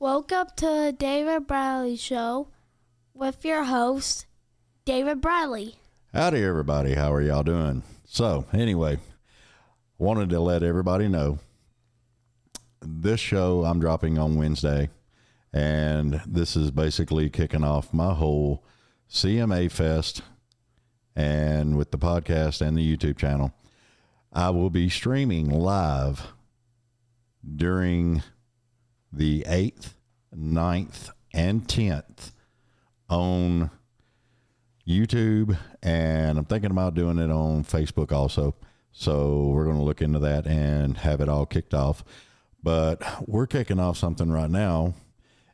Welcome to the David Bradley Show with your host, David Bradley. Howdy, everybody. How are y'all doing? So, anyway, wanted to let everybody know this show I'm dropping on Wednesday, and this is basically kicking off my whole CMA Fest, and with the podcast and the YouTube channel. I will be streaming live during the 8th, 9th, and 10th on YouTube, and I'm thinking about doing it on Facebook also. So we're going to look into that and have it all kicked off. But we're kicking off something right now,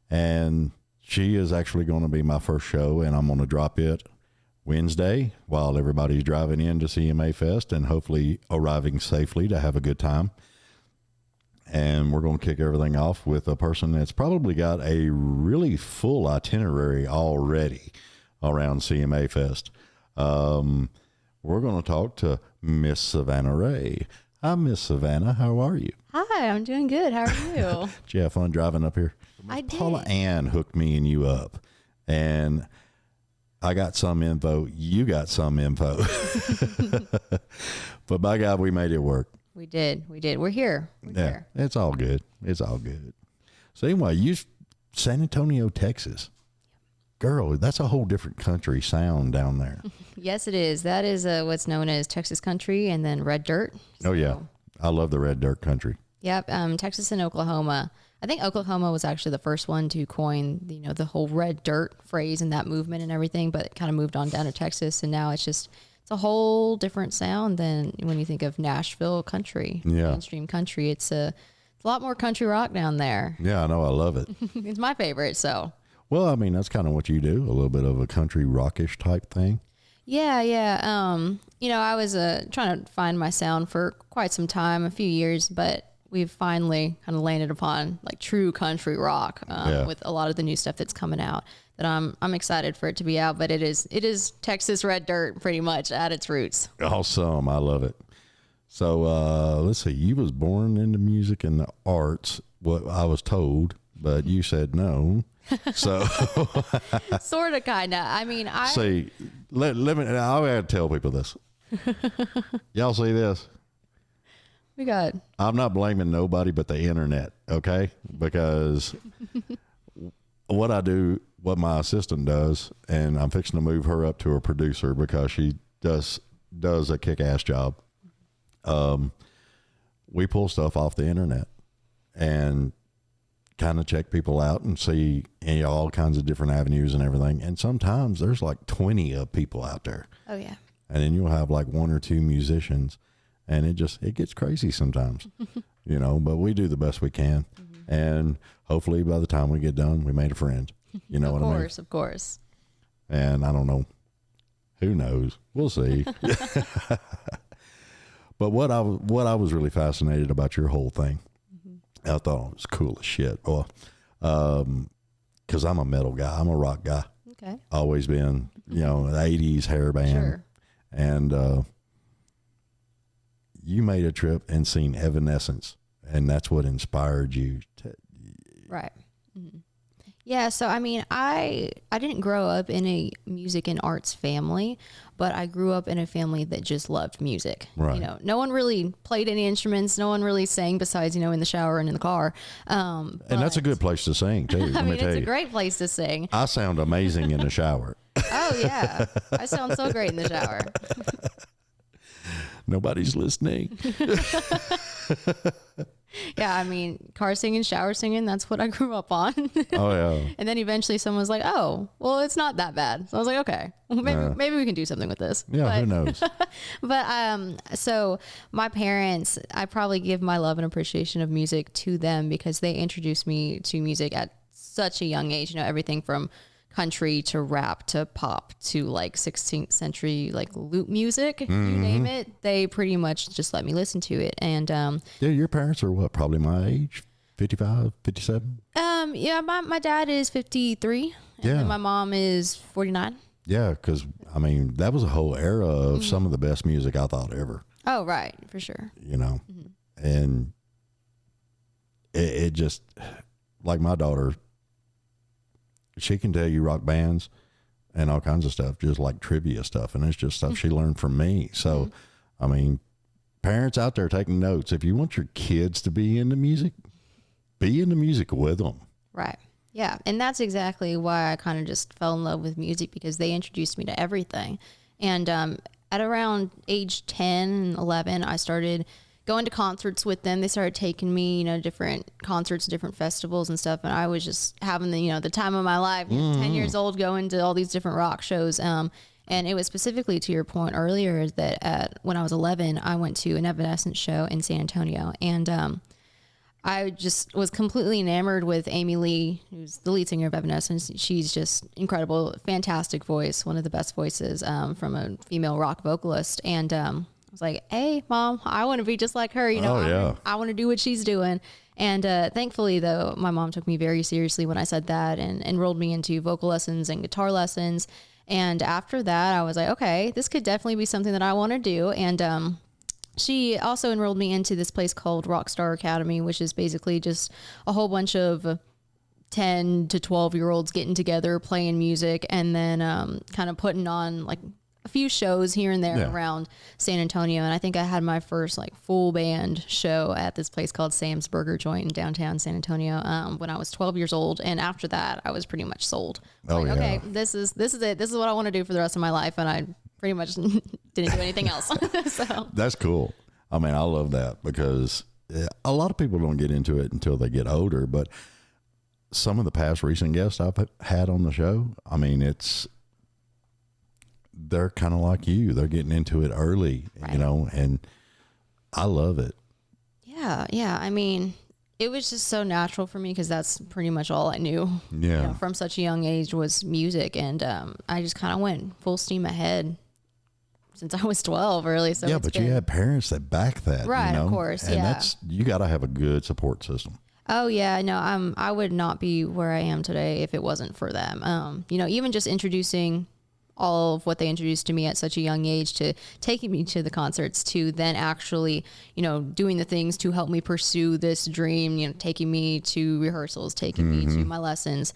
and she is actually going to be my first show, and I'm going to drop it Wednesday while everybody's driving in to CMA Fest and hopefully arriving safely to have a good time. And we're going to kick everything off with a person that's probably got a really full itinerary already around CMA Fest. We're going to talk to Miss Savannah Rae. Hi, Miss Savannah. How are you? Hi, I'm doing good. How are you? Did you have fun driving up here? I did. Paula Ann hooked me and you up. And I got some info. You got some info. But by God, we made it work. We did. We're here. Here. It's all good. It's all good. So anyway, you San Antonio, Texas. Girl, that's a whole different country sound down there. Yes, it is. That is what's known as Texas country, and then red dirt. Oh, yeah. I love the red dirt country. Yep. Texas and Oklahoma. I think Oklahoma was actually the first one to coin, the whole red dirt phrase and that movement and everything, but it kind of moved on down to Texas, and now it's a whole different sound than when you think of Nashville country, mainstream country. It's a lot more country rock down there. Yeah, I know. I love it. It's my favorite. So, well, I mean, that's kind of what you do, a little bit of a country rockish type thing. Yeah. I was trying to find my sound for quite some time, a few years, but we've finally kind of landed upon like true country rock with a lot of the new stuff that's coming out. That I'm excited for it to be out, but it is Texas red dirt pretty much at its roots. Awesome. I love it. So let's see, you was born into music and the arts, what I was told, but you said no. So sort of, kind of. I mean, see, let me, I gotta tell people this. Y'all see this? I'm not blaming nobody but the internet, okay? Because what my assistant does, and I'm fixing to move her up to a producer because she does a kick-ass job. We pull stuff off the internet and kind of check people out and see all kinds of different avenues and everything. And sometimes there's like 20 of people out there. Oh yeah. And then you'll have like one or two musicians, and it gets crazy sometimes, but we do the best we can. Mm-hmm. And hopefully by the time we get done, we made a friend. You know what I mean? Of course. And I don't know. Who knows? We'll see. But what I was really fascinated about your whole thing, I thought it was cool as shit. Boy, because I'm a metal guy. I'm a rock guy. Okay. Always been, the 80s hair band. Sure. And you made a trip and seen Evanescence, and that's what inspired you to. Right. Mm-hmm. Yeah, so I mean, I didn't grow up in a music and arts family, but I grew up in a family that just loved music. Right. No one really played any instruments. No one really sang besides, in the shower and in the car. And that's a good place to sing too. I mean, it's a great place to sing. I sound amazing in the shower. Oh yeah, I sound so great in the shower. Nobody's listening. Yeah, I mean, car singing, shower singing, that's what I grew up on. Oh, yeah. And then eventually someone was like, oh, well, it's not that bad. So I was like, okay, well, maybe we can do something with this. Yeah, who knows? But so my parents, I probably give my love and appreciation of music to them because they introduced me to music at such a young age, everything from country to rap to pop to like 16th century like loop music, you name it. They pretty much just let me listen to it. And yeah, your parents are what, probably my age, 55, 57? Yeah, my dad is 53 and my mom is 49. Yeah, because I mean that was a whole era of some of the best music I thought ever. Oh right, for sure. And it just like my daughter, she can tell you rock bands and all kinds of stuff, just like trivia stuff. And it's just stuff she learned from me. So, I mean, parents out there taking notes, if you want your kids to be into music with them. Right. Yeah. And that's exactly why I kind of just fell in love with music, because they introduced me to everything. And at around age 10, 11, I started going to concerts with them. They started taking me, you know, different concerts, different festivals and stuff. And I was just having the, you know, the time of my life, 10 years old, going to all these different rock shows. And it was specifically to your point earlier that when I was 11, I went to an Evanescence show in San Antonio. And I just was completely enamored with Amy Lee, who's the lead singer of Evanescence. She's just incredible, fantastic voice, one of the best voices from a female rock vocalist. And I was like, hey, Mom, I want to be just like her. You know, I want to do what she's doing. And thankfully, though, my mom took me very seriously when I said that and enrolled me into vocal lessons and guitar lessons. And after that, I was like, okay, this could definitely be something that I want to do. And she also enrolled me into this place called Rockstar Academy, which is basically just a whole bunch of 10 to 12-year-olds getting together, playing music, and then kind of putting on like a few shows here and there around San Antonio. And I think I had my first like full band show at this place called Sam's Burger Joint in downtown San Antonio when I was 12 years old. And after that, I was pretty much sold. Okay, this is it. This is what I want to do for the rest of my life. And I pretty much didn't do anything else. So that's cool. I mean, I love that because a lot of people don't get into it until they get older. But some of the past recent guests I've had on the show, I mean, they're kind of like you. They're getting into it early, you know, and I love it. Yeah. Yeah. I mean, it was just so natural for me because that's pretty much all I knew. Yeah. You know, from such a young age was music. And I just kind of went full steam ahead since I was 12 really. So yeah, but you had parents that back that, right? You know? Of course. And you got to have a good support system. Oh yeah, no, I would not be where I am today if it wasn't for them. You know, even just introducing all of what they introduced to me at such a young age, to taking me to the concerts, to then actually, you know, doing the things to help me pursue this dream, you know, taking me to rehearsals, taking me to my lessons,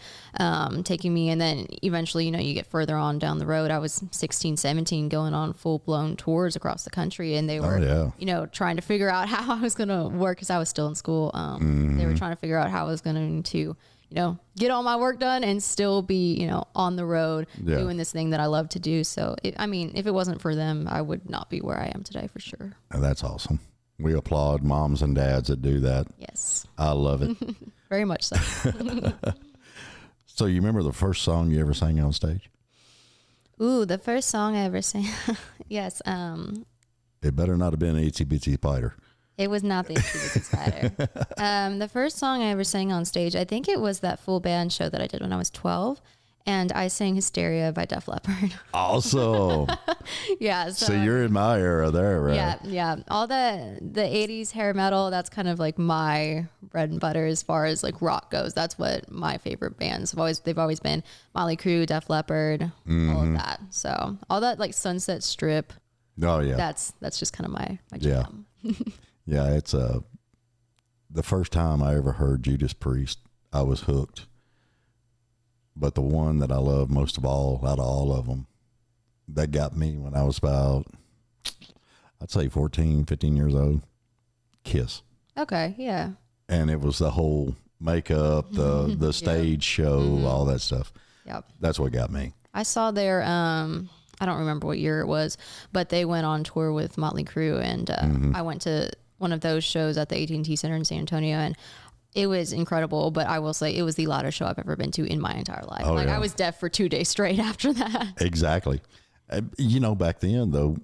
taking me, and then eventually, you know, you get further on down the road. I was 16, 17 going on full blown tours across the country, and they were, you know, trying to figure out how I was going to work because I was still in school. They were trying to figure out how I was going to, you know, get all my work done and still be, you know, on the road doing this thing that I love to do. So, I mean, if it wasn't for them, I would not be where I am today for sure. And that's awesome. We applaud moms and dads that do that. Yes. I love it. Very much so. So you remember the first song you ever sang on stage? Ooh, the first song I ever sang. Yes. It better not have been Itsy Bitsy Spider. It was not the Itsy Bitsy Spider. The first song I ever sang on stage, I think it was that full band show that I did when I was 12. And I sang Hysteria by Def Leppard. Awesome. Yeah. So you're in my era there, right? Yeah. Yeah. All the 80s hair metal, that's kind of like my bread and butter as far as like rock goes. That's what my favorite bands they've always been. Motley Crue, Def Leppard, all of that. So all that like Sunset Strip. Oh yeah. That's just kind of my jam. Yeah, it's the first time I ever heard Judas Priest, I was hooked. But the one that I love most of all, out of all of them, that got me when I was about, I'd say 14, 15 years old, Kiss. Okay, yeah. And it was the whole makeup, the stage show, all that stuff. Yep. That's what got me. I saw their, I don't remember what year it was, but they went on tour with Motley Crue, and I went to one of those shows at the AT&T Center in San Antonio, and it was incredible. But I will say it was the loudest show I've ever been to in my entire life. I was deaf for 2 days straight after that. Exactly. You know, back then though,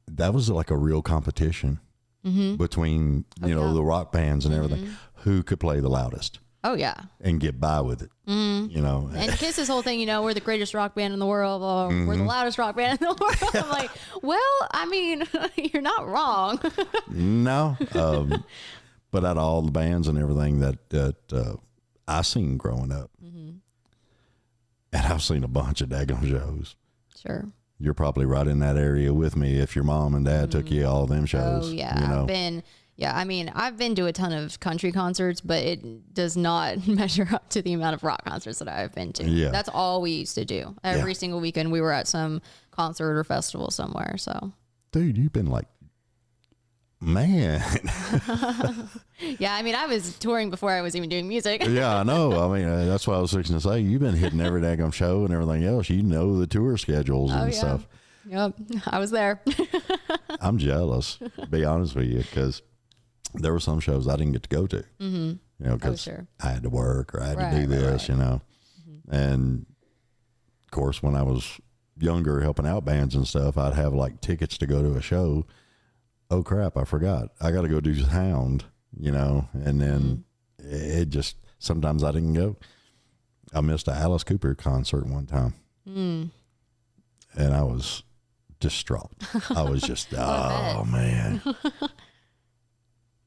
that was like a real competition between, you know, the rock bands and everything, who could play the loudest. Oh yeah. And get by with it, you know. And Kiss's whole thing, you know, we're the greatest rock band in the world, or we're the loudest rock band in the world. I'm like, well, I mean, you're not wrong. No, but out of all the bands and everything that I seen growing up, and I've seen a bunch of daggone shows. Sure. You're probably right in that area with me if your mom and dad took you all them shows. Oh yeah, you know? I've been Yeah, I mean, I've been to a ton of country concerts, but it does not measure up to the amount of rock concerts that I've been to. Yeah. That's all we used to do. Every single weekend we were at some concert or festival somewhere. So, dude, you've been like, man. yeah, I mean, I was touring before I was even doing music. Yeah, I know. I mean, that's what I was fixing to say. You've been hitting every daggone show and everything else. You know the tour schedules and stuff. Yep, I was there. I'm jealous, to be honest with you, because there were some shows I didn't get to go to. Mm-hmm. You know, because sure. I had to work or I had to do this, you know. Mm-hmm. And of course, when I was younger helping out bands and stuff, I'd have like tickets to go to a show. Oh crap, I forgot. I got to go do Sound, you know, and then it just, sometimes I didn't go. I missed an Alice Cooper concert one time. And I was distraught. I was just, oh man.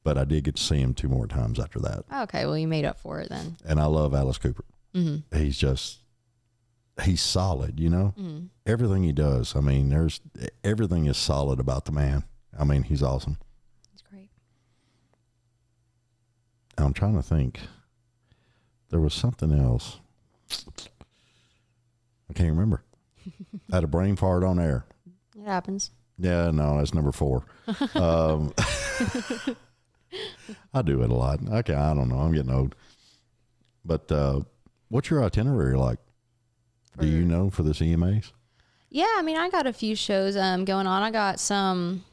But I did get to see him 2 more times after that. Okay, well, you made up for it then. And I love Alice Cooper. Mm-hmm. He's solid, you know? Mm-hmm. Everything he does, I mean, everything is solid about the man. I mean, he's awesome. He's great. I'm trying to think. There was something else. I can't remember. I had a brain fart on air. It happens. Yeah, no, that's number 4. I do it a lot. Okay, I don't know. I'm getting old. But what's your itinerary like? Do you know for the CMAs? Yeah, I mean, I got a few shows going on. I got some.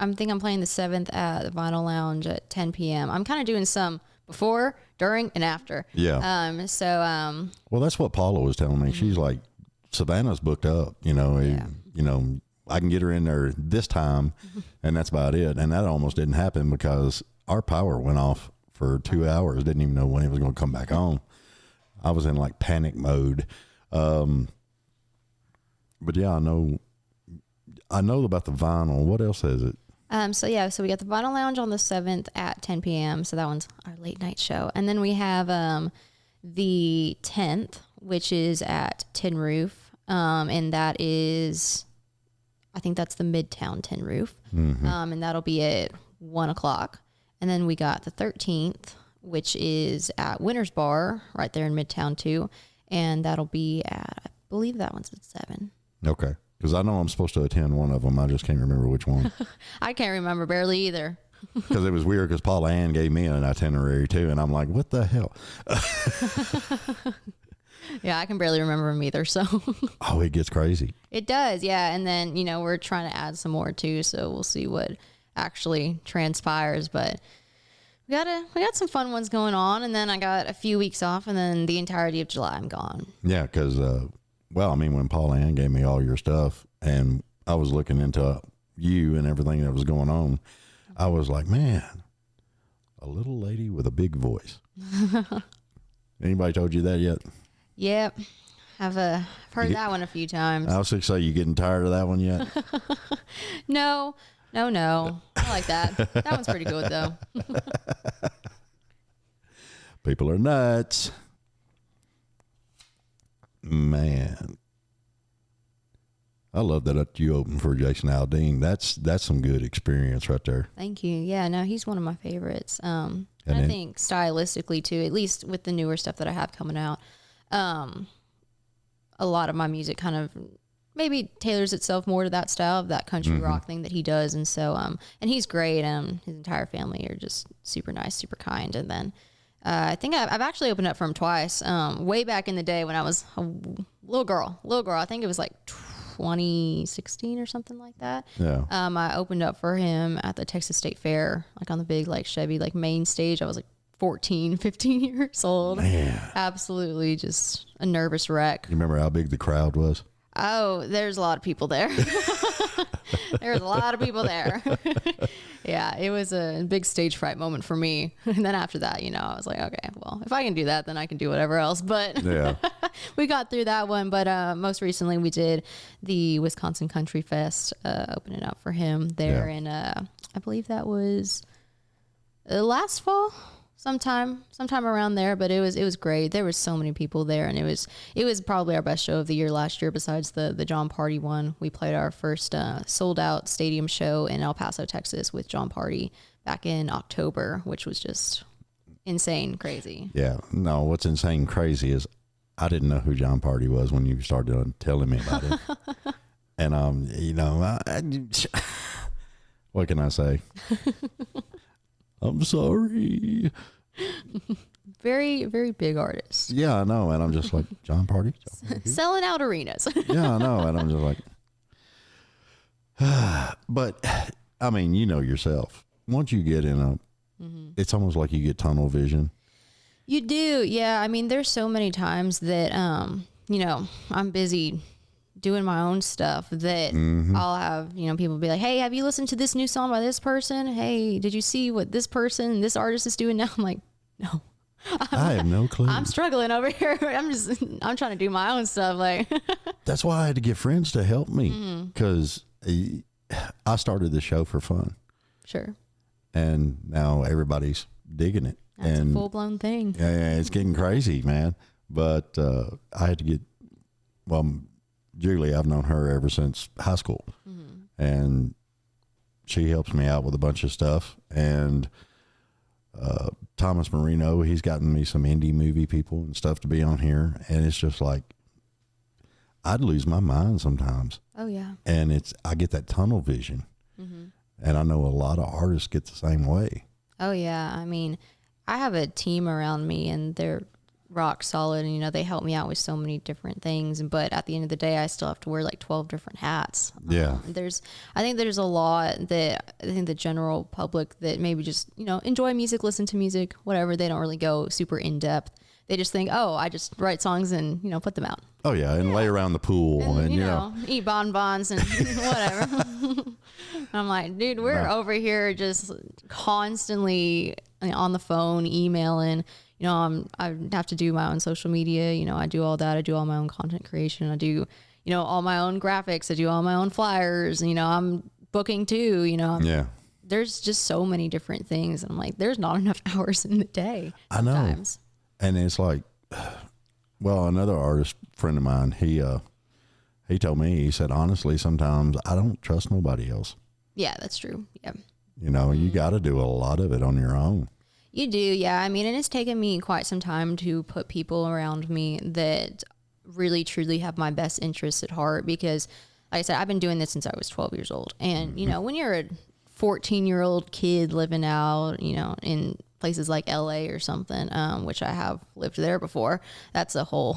I think I'm playing the 7th at the Vinyl Lounge at 10 p.m. I'm kind of doing some before, during, and after. Yeah. Well, that's what Paula was telling me. She's like, Savannah's booked up. You know, you know, I can get her in there this time, and that's about it. And that almost didn't happen because our power went off for 2 hours. Didn't even know when it was going to come back on. I was in like panic mode. But yeah, I know about the vinyl. What else is it? So we got the Vinyl Lounge on the 7th at 10 p.m. So that one's our late night show. And then we have the 10th, which is at Tin Roof. And that is, I think that's the Midtown Tin Roof. Mm-hmm. And that'll be at 1:00. And then we got the 13th, which is at Winter's Bar right there in Midtown too. And that'll be at, I believe that one's at 7. Okay. Because I know I'm supposed to attend one of them. I just can't remember which one. I can't remember barely either. Because it was weird because Paula Ann gave me an itinerary too. And I'm like, what the hell? Yeah, I can barely remember them either. So. Oh, it gets crazy. It does. Yeah. And then, you know, we're trying to add some more too. So we'll see what actually transpires. But we got some fun ones going on. And then I got a few weeks off. And then the entirety of July, I'm gone. Yeah. Because, well, I mean, when Paula Ann gave me all your stuff and I was looking into you and everything that was going on, I was like, man, a little lady with a big voice. Anybody told you that yet? Yep. I've heard that one a few times. I was going to say, you getting tired of that one yet? No. I like that. That one's pretty good, though. People are nuts. Man. I love that you opened for Jason Aldean. That's some good experience right there. Thank you. Yeah, no, he's one of my favorites. And I think stylistically, too, at least with the newer stuff that I have coming out, a lot of my music kind of maybe tailors itself more to that style of that country rock thing that he does. And so, and he's great. His entire family are just super nice, super kind. And then I think I've actually opened up for him twice. Way back in the day when I was a little girl. I think it was like 2016 or something like that. Yeah. I opened up for him at the Texas State Fair, like on the big like Chevy like main stage. I was like 14, 15 years old. Man. Absolutely just a nervous wreck. You remember how big the crowd was? Oh, there's a lot of people there. There's a lot of people there. Yeah, it was a big stage fright moment for me. And then after that, you know, I was like, okay, well, if I can do that, then I can do whatever else. But yeah. We got through that one. But most recently, we did the Wisconsin Country Fest, opening up for him there. Yeah. And I believe that was last fall. Sometime around there, but it was great. There was so many people there, and it was probably our best show of the year last year. Besides the John Party one, we played our first sold out stadium show in El Paso, Texas, with John Party back in October, which was just insane, crazy. Yeah. No, what's insane crazy is I didn't know who John Party was when you started telling me about it. And, you know, what can I say? I'm sorry. Very, very big artist. Yeah, I know. And I'm just like, John Party? Selling out arenas. Yeah, I know. And I'm just like, but I mean, you know yourself. Once you get in a, it's almost like you get tunnel vision. You do. Yeah. I mean, there's so many times that, you know, I'm busy doing my own stuff that I'll have, you know, people be like, hey, have you listened to this new song by this person? Hey, did you see what this person, this artist is doing now? I'm like, no. I have no clue. I'm struggling over here. I'm trying to do my own stuff. Like, that's why I had to get friends to help me, because I started the show for fun. Sure. And now everybody's digging it. That's and a full blown thing. Yeah, it's getting crazy, man. But I had to get, well, Julie, I've known her ever since high school. And she helps me out with a bunch of stuff. And Thomas Marino, he's gotten me some indie movie people and stuff to be on here. And it's just like, I'd lose my mind sometimes. Oh, yeah. And I get that tunnel vision. And I know a lot of artists get the same way. Oh, yeah. I mean, I have a team around me and they're rock solid, and, you know, they help me out with so many different things. But at the end of the day, I still have to wear like 12 different hats. Yeah. I think there's a lot that I think the general public that maybe just, you know, enjoy music, listen to music, whatever. They don't really go super in depth. They just think, oh, I just write songs and, you know, put them out. Oh, yeah. And lay around the pool and you know, eat bonbons and whatever. I'm like, dude, we're over here just constantly on the phone, emailing. You know, I have to do my own social media. You know, I do all that. I do all my own content creation. I do, you know, all my own graphics. I do all my own flyers. You know, I'm booking too. You know, there's just so many different things. And I'm like, there's not enough hours in the day sometimes. I know. And it's like, well, another artist friend of mine, he told me, he said, honestly, sometimes I don't trust nobody else. Yeah, that's true. Yeah. You know, you got to do a lot of it on your own. You do. Yeah. I mean, and it's taken me quite some time to put people around me that really, truly have my best interests at heart, because like I said, I've been doing this since I was 12 years old. And, you know, when you're a 14-year-old kid living out, you know, in places like LA or something, which I have lived there before. That's a whole,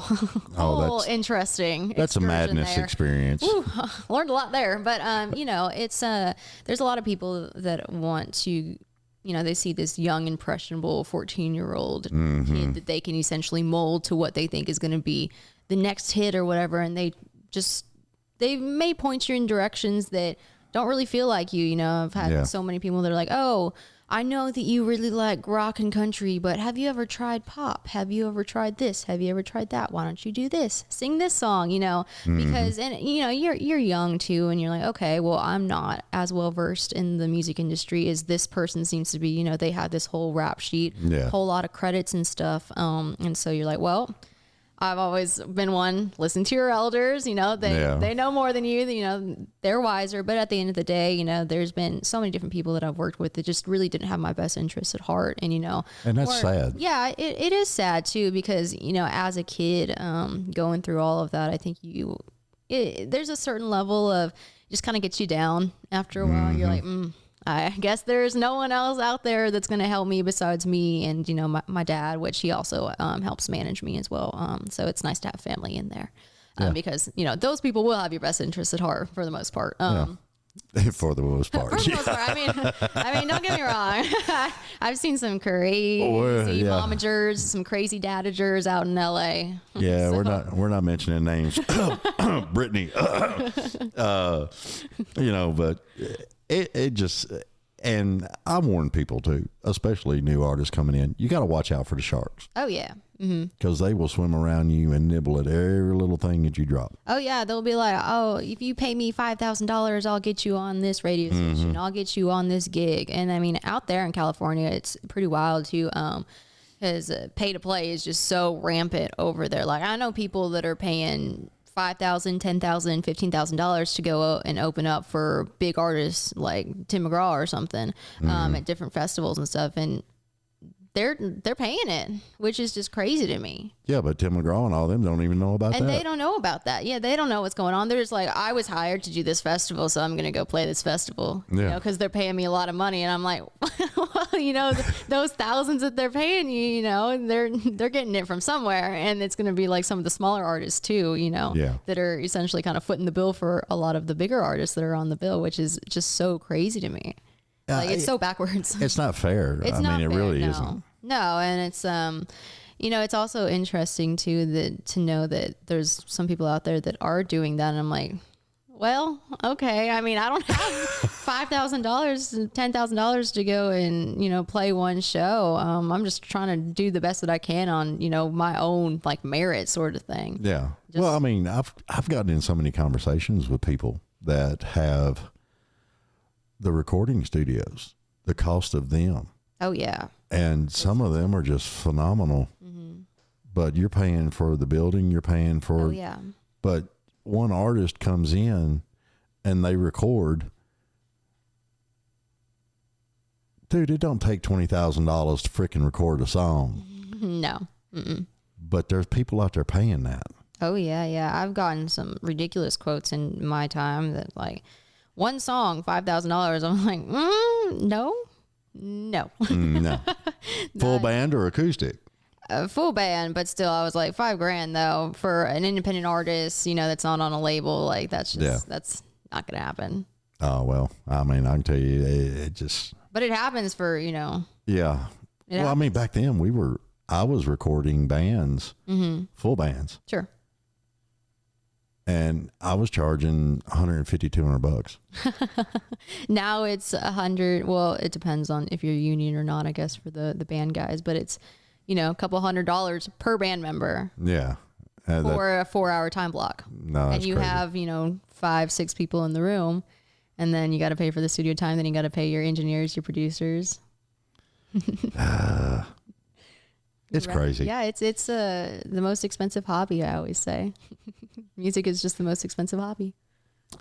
interesting. That's a madness experience. Ooh, learned a lot there, but you know, it's there's a lot of people that want to, you know, they see this young, impressionable 14-year-old kid that they can essentially mold to what they think is going to be the next hit or whatever, and they may point you in directions that don't really feel like you. You know, I've had so many people that are like, oh, I know that you really like rock and country, but have you ever tried pop? Have you ever tried this? Have you ever tried that? Why don't you do this? Sing this song, you know, because, and you know, you're young too. And you're like, okay, well, I'm not as well versed in the music industry as this person seems to be. You know, they have this whole rap sheet, whole lot of credits and stuff. And so you're like, well, I've always been one, listen to your elders, you know, they know more than you know, they're wiser. But at the end of the day, you know, there's been so many different people that I've worked with that just really didn't have my best interests at heart. And, you know, and that's sad. Yeah, it is sad too, because, you know, as a kid, going through all of that, I think there's a certain level of just kind of gets you down after a while. You're like, I guess there's no one else out there that's going to help me besides me and, you know, my dad, which he also helps manage me as well. So it's nice to have family in there because, you know, those people will have your best interests at heart for the most part. For the most part. For the most part. I mean, don't get me wrong. I've seen some crazy momagers, some crazy dadagers out in LA. Yeah, so. we're not mentioning names. Brittany. You know, but it just, and I warn people too, especially new artists coming in, you got to watch out for the sharks. Oh yeah. Because they will swim around you and nibble at every little thing that you drop. Oh yeah, they'll be like, oh, if you pay me $5,000, I'll get you on this radio station. I'll get you on this gig. And I mean, out there in California, it's pretty wild too. Because pay to play is just so rampant over there. Like I know people that are paying $5,000, $10,000, $15,000 to go and open up for big artists like Tim McGraw or something at different festivals and stuff, and they're paying it, which is just crazy to me. Yeah, but Tim McGraw and all them don't even know about that. And they don't know about that. Yeah, they don't know what's going on. They're just like, I was hired to do this festival, so I'm going to go play this festival. Yeah. You know, because they're paying me a lot of money, and I'm like, well, you know, those thousands that they're paying you, you know, they're getting it from somewhere, and it's going to be like some of the smaller artists too, you know, that are essentially kind of footing the bill for a lot of the bigger artists that are on the bill, which is just so crazy to me. Like, it's so backwards. It's not fair. It's not it fair, really no. isn't. No, and it's you know, it's also interesting too to know that there's some people out there that are doing that, and I'm like, well, okay. I mean, I don't have $5,000, $10,000 to go and, you know, play one show. I'm just trying to do the best that I can on, you know, my own like merit sort of thing. Yeah. Well, I mean, I've gotten in so many conversations with people that have the recording studios, the cost of them. Oh yeah. And some of them are just phenomenal. But you're paying for the building, you're paying for. Oh yeah. But one artist comes in and they record. Dude, it don't take $20,000 to freaking record a song. No. But there's people out there paying that. Oh yeah, yeah. I've gotten some ridiculous quotes in my time that like one song, $5,000. I'm like, no. No. Full band or acoustic? Full band, but still, I was like $5,000 though for an independent artist, you know, that's not on a label. Like that's just that's not gonna happen. Oh well, I mean, I can tell you, it just. But it happens for, you know. Yeah. Well, I mean, back then I was recording bands, full bands. Sure. And I was charging $150, $200. Now it's $100. Well, it depends on if you're union or not, I guess, for the band guys. But it's, you know, a couple $100 per band member. Yeah. For a 4-hour time block. No, that's and you crazy. have, you know, 5-6 people in the room, and then you got to pay for the studio time. Then you got to pay your engineers, your producers. It's crazy. Yeah, it's the most expensive hobby, I always say. Music is just the most expensive hobby.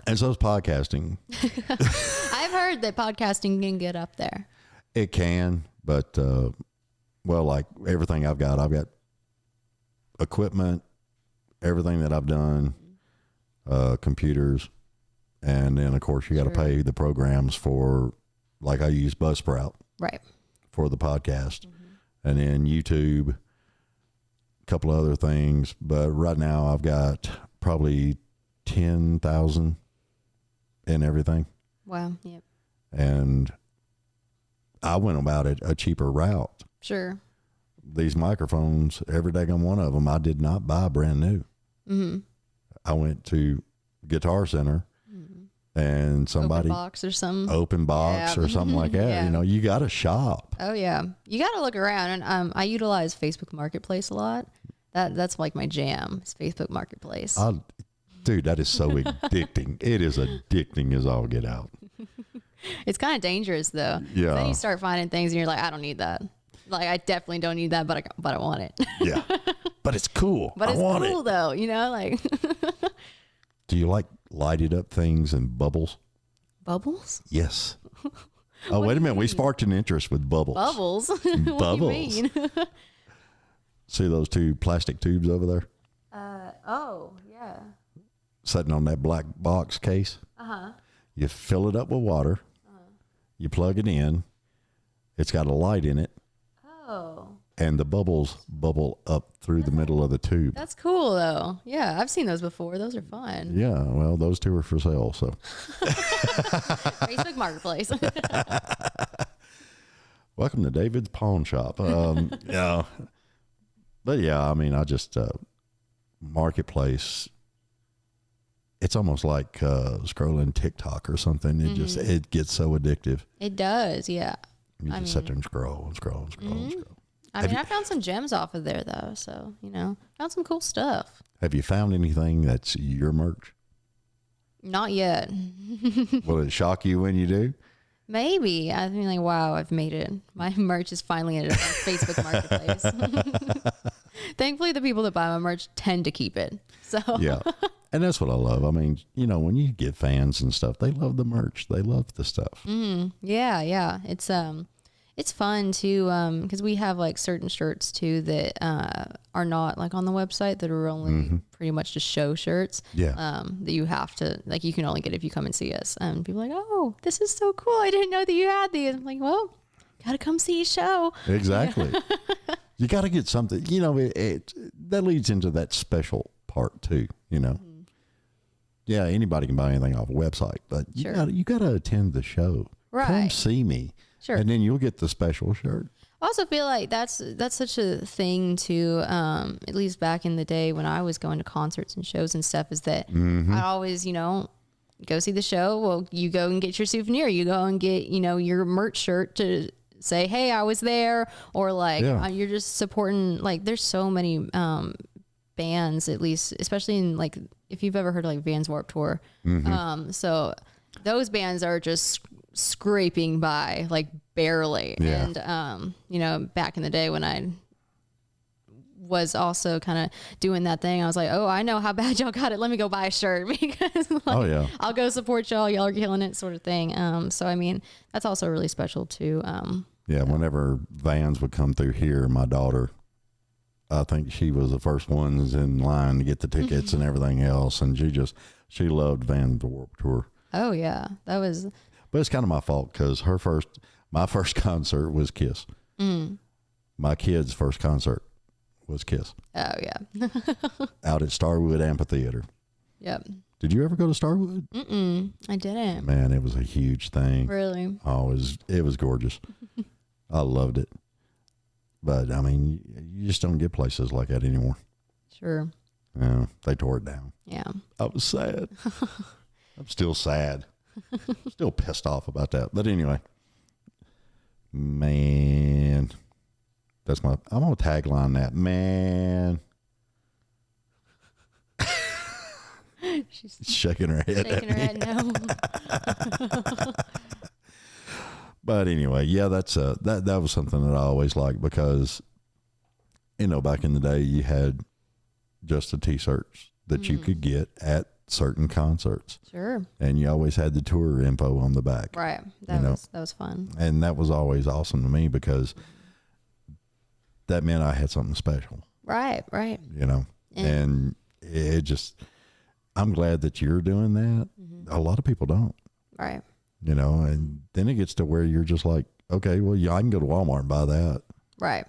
And so is podcasting. I've heard that podcasting can get up there. It can, but, well, like everything I've got equipment, everything that I've done, computers, and then, of course, you got to pay the programs for, like I use Buzzsprout. Right. For the podcast. And then YouTube, a couple of other things. But right now I've got probably 10,000 in everything. Wow. Yep. And I went about it a cheaper route. Sure. These microphones, every daggone one of them, I did not buy brand new. I went to Guitar Center and somebody open box or something. Open box or something like that. Yeah. You know, you got to shop. Oh yeah, you got to look around. And I utilize Facebook Marketplace a lot. That's like my jam. Is Facebook Marketplace. Dude, that is so addicting. It is addicting as all get out. It's kind of dangerous though. Yeah. Then you start finding things and you're like, I don't need that. Like I definitely don't need that, but I want it. Yeah. But it's cool. But it's I want cool it. though, you know, like. Do you like lighted up things and bubbles? Bubbles? Yes. Oh, wait a minute. We sparked an interest with bubbles. Bubbles? What Bubbles. do you mean? See those two plastic tubes over there? Oh, yeah. Sitting on that black box case? Uh-huh. You fill it up with water. You plug it in. It's got a light in it. Oh. And the bubbles bubble up through the middle of the tube. That's cool though. Yeah, I've seen those before. Those are fun. Yeah, well, those two are for sale, so. Facebook Marketplace. Welcome to David's Pawn Shop. Yeah. But yeah, I mean, I just, Marketplace, it's almost like scrolling TikTok or something. It it gets so addictive. It does, yeah. You just sit there and scroll and scroll and scroll and scroll. I found some gems off of there though, so you know, found some cool stuff. Have you found anything that's your merch? Not yet. Will it shock you when you do? Maybe. I mean, like, wow, I've made it. My merch is finally in a Facebook Marketplace. Thankfully, the people that buy my merch tend to keep it. So Yeah. And that's what I love. I mean, you know, when you get fans and stuff, they love the merch. They love the stuff. Yeah, yeah. It's fun too, because we have like certain shirts too that are not like on the website, that are only pretty much just show shirts. Yeah. That you have to, like, you can only get if you come and see us. And people are like, oh, this is so cool. I didn't know that you had these. I'm like, well, gotta come see a show. Exactly. You got to get something, you know, that leads into that special part too, you know. Yeah, anybody can buy anything off a website, but you got to attend the show. Right. Come see me. Sure. And then you'll get the special shirt. I also feel like that's such a thing too, at least back in the day when I was going to concerts and shows and stuff, is that I always, you know, go see the show. Well, you go and get your souvenir. You go and get, you know, your merch shirt to say, hey, I was there. Or like, you're just supporting, like, there's so many bands, at least, especially in, like, if you've ever heard of like Vans Warped Tour. So those bands are just scraping by, like, barely. And you know, back in the day when I was also kind of doing that thing, I was like, oh, I know how bad y'all got it, let me go buy a shirt, because like, I'll go support y'all are killing it, sort of thing. So I mean, that's also really special too. Whenever Vans would come through here, my daughter, I think she was the first ones in line to get the tickets and everything else, and she loved Vans Warped Tour. Oh yeah, that was. But it's kind of my fault, because my first concert was Kiss. My kid's first concert was Kiss. Oh yeah. Out at Starwood Amphitheater. Yep. Did you ever go to Starwood? I didn't. Man, it was a huge thing. Really? Oh, it was gorgeous. I loved it. But I mean, you just don't get places like that anymore. Sure. Yeah, they tore it down. Yeah. I was sad. I'm still sad. Still pissed off about that. But anyway, man, I'm going to tagline that, man. She's shaking her head. Shaking her head, no. But anyway, yeah, that was something that I always liked, because, you know, back in the day you had just the t-shirts that you could get at certain concerts. Sure. And you always had the tour info on the back. Right. That was fun. And that was always awesome to me, because that meant I had something special. Right. You know, and it just, I'm glad that you're doing that. A lot of people don't. Right. You know, and then it gets to where you're just like, okay, well, yeah, I can go to Walmart and buy that. Right.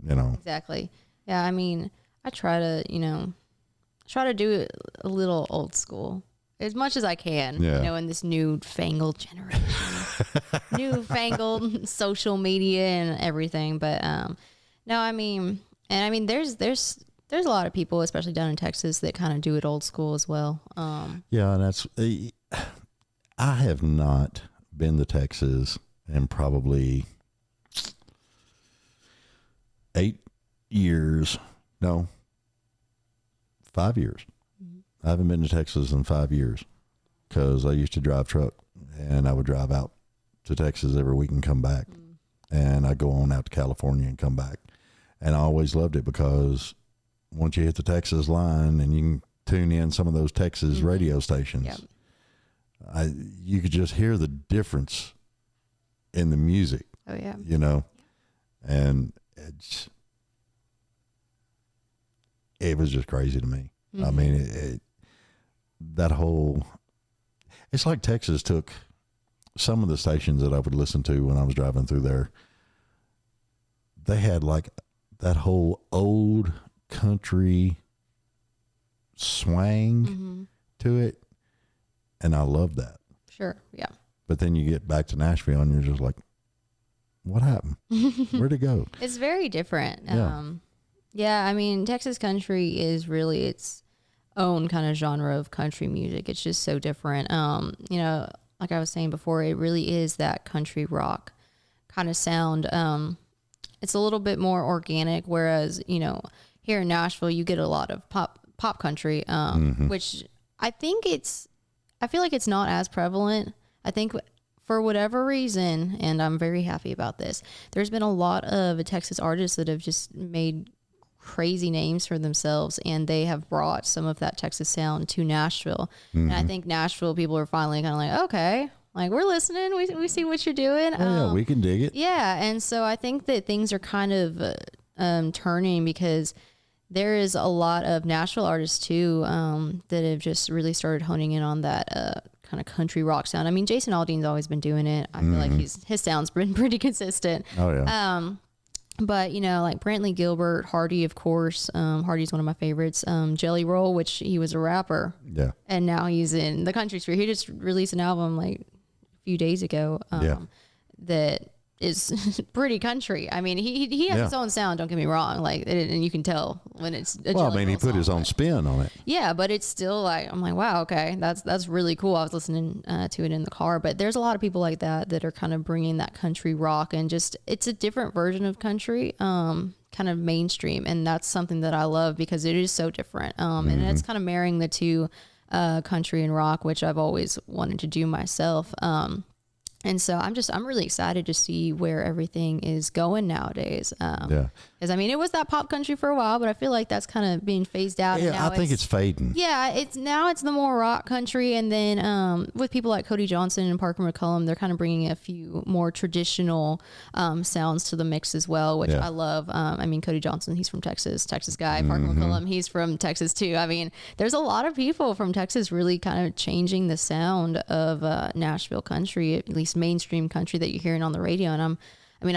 You know. Exactly. Yeah, I mean, I try to do it a little old school as much as I can, you know, in this newfangled generation, newfangled social media and everything. But no, I mean, there's a lot of people, especially down in Texas, that kind of do it old school as well. Yeah, and that's, I have not been to Texas in probably 5 years. I haven't been to Texas in 5 years, because I used to drive truck, and I would drive out to Texas every week and come back. And I'd go on out to California and come back. And I always loved it, because once you hit the Texas line and you can tune in some of those Texas radio stations, you could just hear the difference in the music. Oh yeah. You know, and it was just crazy to me. I mean, it's like Texas took some of the stations that I would listen to when I was driving through there. They had like that whole old country swang to it, and I loved that. Sure, yeah. But then you get back to Nashville, and you're just like, what happened? Where'd it go? It's very different. Yeah. Yeah, I mean, Texas country is really its own kind of genre of country music. It's just so different. You know, like I was saying before, it really is that country rock kind of sound. It's a little bit more organic, whereas, you know, here in Nashville, you get a lot of pop country, which I feel like it's not as prevalent. I think for whatever reason, and I'm very happy about this, there's been a lot of Texas artists that have just made crazy names for themselves, and they have brought some of that Texas sound to Nashville. And I think Nashville people are finally kind of like, okay, like we're listening, we see what you're doing. Yeah, we can dig it. Yeah, and so I think that things are kind of turning, because there is a lot of Nashville artists too that have just really started honing in on that kind of country rock sound. I mean, Jason Aldean's always been doing it. I feel like his sound's been pretty consistent. Oh yeah. But, you know, like Brantley Gilbert, Hardy, of course. Hardy's one of my favorites. Jelly Roll, which he was a rapper. Yeah. And now he's in the country sphere. He just released an album like a few days ago that is pretty country. I mean, he has his own sound, don't get me wrong. Like, and you can tell when it's a Well, I Jelly mean, he Roll put song, his own spin on it. yeah, but it's still like, I'm like, wow, okay, that's really cool. I was listening to it in the car, but there's a lot of people like that are kind of bringing that country rock, and just, it's a different version of country, kind of mainstream. And that's something that I love, because it is so different. And it's kind of marrying the two, country and rock, which I've always wanted to do myself. And so I'm really excited to see where everything is going nowadays. Because I mean, it was that pop country for a while, but I feel like that's kind of being phased out. Yeah, and now I think it's fading. Yeah, it's the more rock country, and then with people like Cody Johnson and Parker McCullum, they're kind of bringing a few more traditional sounds to the mix as well, which I love. I mean, Cody Johnson, he's from Texas guy. Parker McCullum, he's from Texas too. I mean, there's a lot of people from Texas really kind of changing the sound of Nashville country, at least mainstream country that you're hearing on the radio, and I'm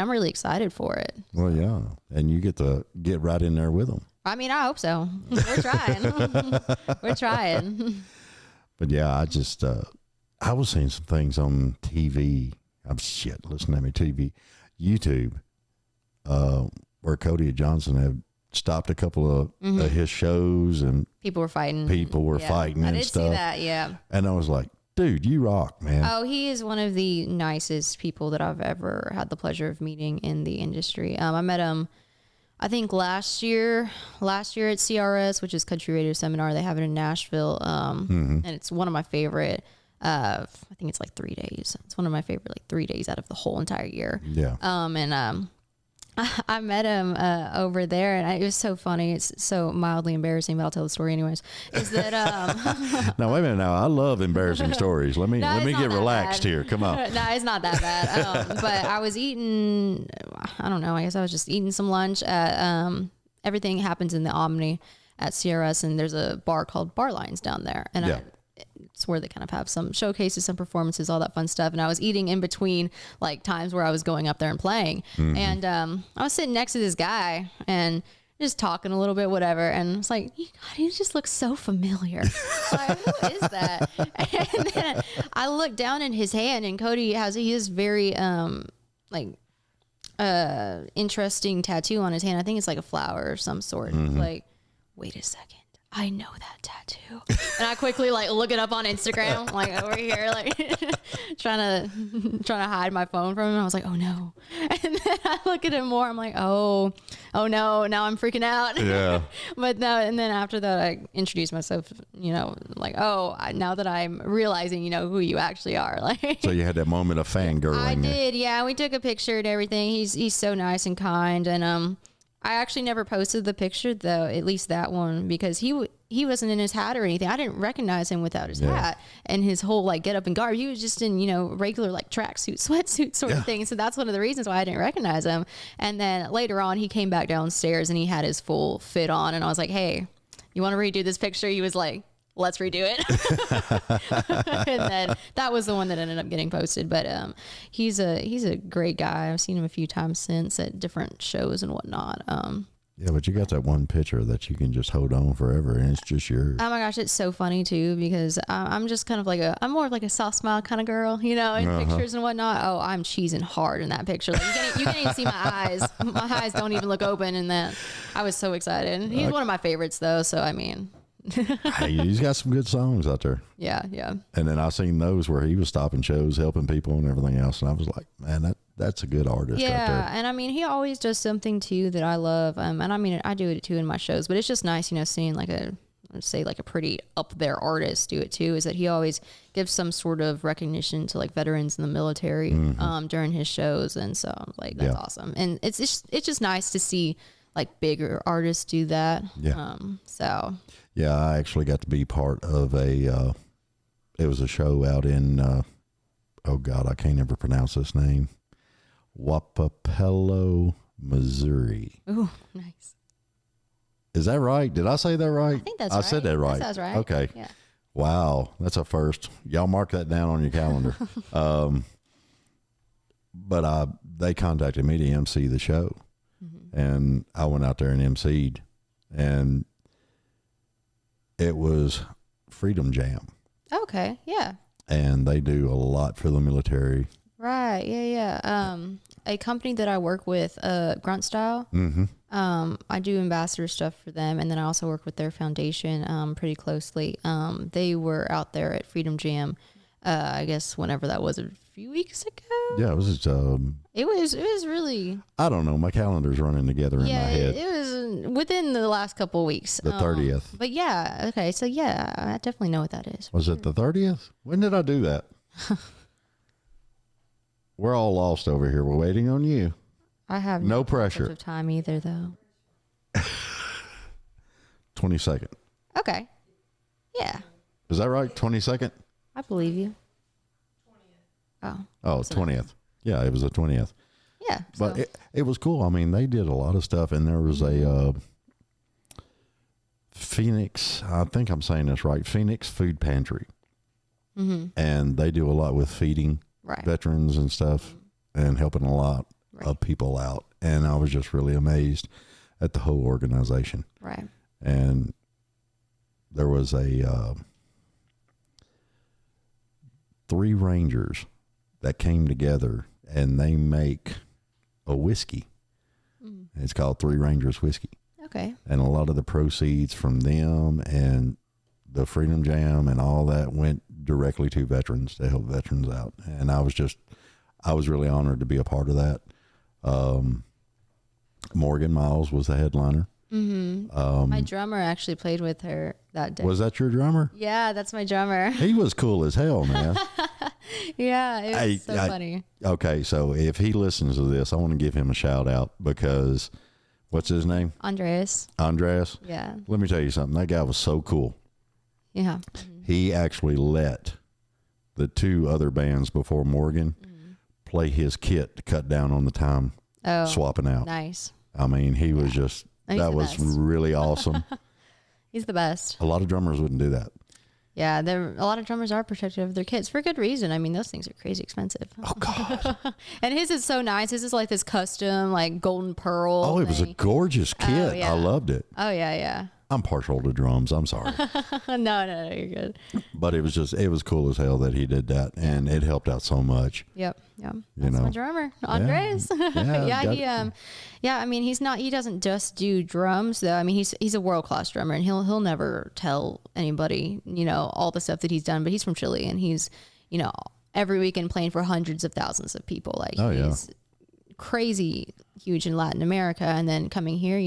really excited for it. Well, yeah, and you get to get right in there with them. I mean, I hope so. We're trying. We're trying. But yeah, I just I was seeing some things on TV. Listen to me, YouTube, where Cody Johnson had stopped a couple of his shows, and people were fighting. Fighting I and did stuff. see that, yeah. And I was like, dude, you rock, man. Oh, he is one of the nicest people that I've ever had the pleasure of meeting in the industry. I met him, I think last year at CRS, which is Country Radio Seminar. They have it in Nashville, and it's one of my favorite. I think it's like 3 days. It's one of my favorite, like 3 days out of the whole entire year. Yeah. I met him over there, and it was so funny. It's so mildly embarrassing, but I'll tell the story anyways. Is that Now wait a minute. Now I love embarrassing stories. Let me get relaxed here. Come on. No, it's not that bad. But I was eating. I don't know. I guess I was just eating some lunch at. Everything happens in the Omni at CRS, and there's a bar called Bar Lines down there, and it's where they kind of have some showcases, some performances, all that fun stuff. And I was eating in between like times where I was going up there and playing. And I was sitting next to this guy and just talking a little bit, whatever. And it's like, God, he just looks so familiar. Like, who is that? And then I looked down in his hand, and Cody has very interesting tattoo on his hand. I think it's like a flower of some sort. Like, wait a second. I know that tattoo. And I quickly like look it up on Instagram, like over here, like trying to hide my phone from him. I was like, oh no. And then I look at him more. I'm like, oh no, now I'm freaking out. Yeah. But no, and then after that, I introduced myself, like, now that I'm realizing, who you actually are. Like, So you had that moment of fangirling. I did. Yeah. We took a picture and everything. He's so nice and kind. And, I actually never posted the picture though, at least that one, because he wasn't in his hat or anything. I didn't recognize him without his hat and his whole like get up and garb. He was just in, regular like tracksuit, sweatsuit sort of thing. So that's one of the reasons why I didn't recognize him. And then later on, he came back downstairs and he had his full fit on. And I was like, hey, you want to redo this picture? He was like, let's redo it. And then that was the one that ended up getting posted. But he's a great guy. I've seen him a few times since at different shows and whatnot. Yeah, but you got that one picture that you can just hold on forever, and it's just yours. Oh my gosh, it's so funny too, because I'm just kind of like I'm more of like a soft smile kind of girl, in pictures and whatnot. Oh, I'm cheesing hard in that picture. Like, you can't even see my eyes. My eyes don't even look open in that. I was so excited. He's one of my favorites though, so I mean. Hey, he's got some good songs out there. Yeah. And then I seen those where he was stopping shows, helping people and everything else, and I was like, man, that's a good artist out there. Yeah, and I mean, he always does something too that I love, and I mean, I do it too in my shows, but it's just nice, seeing like a pretty up there artist do it too, is that he always gives some sort of recognition to like veterans in the military during his shows, and so like that's awesome, and it's just nice to see like bigger artists do that. Yeah. So Yeah, I actually got to be part of it was a show out in, oh God, I can't ever pronounce this name. Wapapello, Missouri. ooh, nice. Is that right? Did I say that right? I think that's I right. said that right. That sounds right. Okay. Yeah. Wow. That's a first. Y'all mark that down on your calendar. But they contacted me to MC the show, and I went out there and MC'd, and it was Freedom Jam. Okay. Yeah. And they do a lot for the military. Right. Yeah. A company that I work with, Grunt Style. Mm-hmm. I do ambassador stuff for them, and then I also work with their foundation pretty closely. They were out there at Freedom Jam, I guess whenever that was, a few weeks ago. Yeah, it was. It was really. I don't know. My calendar's running together in my head. It was within the last couple of weeks. The 30th. But yeah, okay, so yeah, I definitely know what that is. Was it the 30th? When did I do that? We're all lost over here. We're waiting on you. I have No concept pressure. of time either, though. 22nd. Okay. Yeah, Is that right? 22nd? I believe you. 20th. Oh, 20th. Yeah, it was the 20th. Yeah. But So, it was cool. I mean, they did a lot of stuff, and there was a Phoenix, I think I'm saying this right, Phoenix Food Pantry. And they do a lot with feeding right. veterans and stuff and helping a lot of people out. And I was just really amazed at the whole organization. Right. And there was a 3 Rangers that came together, and they make a whiskey. It's called 3 Rangers Whiskey. Okay. And a lot of the proceeds from them and the Freedom Jam and all that went directly to veterans to help veterans out. And I was really honored to be a part of that. Morgan Miles was the headliner. My drummer actually played with her that day. Was that your drummer? Yeah, that's my drummer. He was cool as hell, man. Yeah, it was so funny. Okay, so if he listens to this, I want to give him a shout out because what's his name? Andreas. Andreas. Yeah. Let me tell you something. That guy was so cool. Yeah. He actually let the 2 other bands before Morgan play his kit to cut down on the time swapping out. Nice. I mean, he was just, He's that the was best. really awesome. He's the best. A lot of drummers wouldn't do that. Yeah, a lot of drummers are protective of their kits for good reason. I mean, those things are crazy expensive. Oh, God. And his is so nice. His is like this custom, like golden pearl. Oh, it was a thing. gorgeous kit. yeah. I loved it. Oh, yeah. I'm partial to drums. I'm sorry. No, you're good. But it was cool as hell that he did that. And it helped out so much. Yep. That's know. my drummer, Andres. Yeah, I mean, he doesn't just do drums though. I mean, he's a world-class drummer, and he'll never tell anybody, all the stuff that he's done, but he's from Chile, and he's, every weekend playing for hundreds of thousands of people. Like he's crazy huge in Latin America, and then coming here,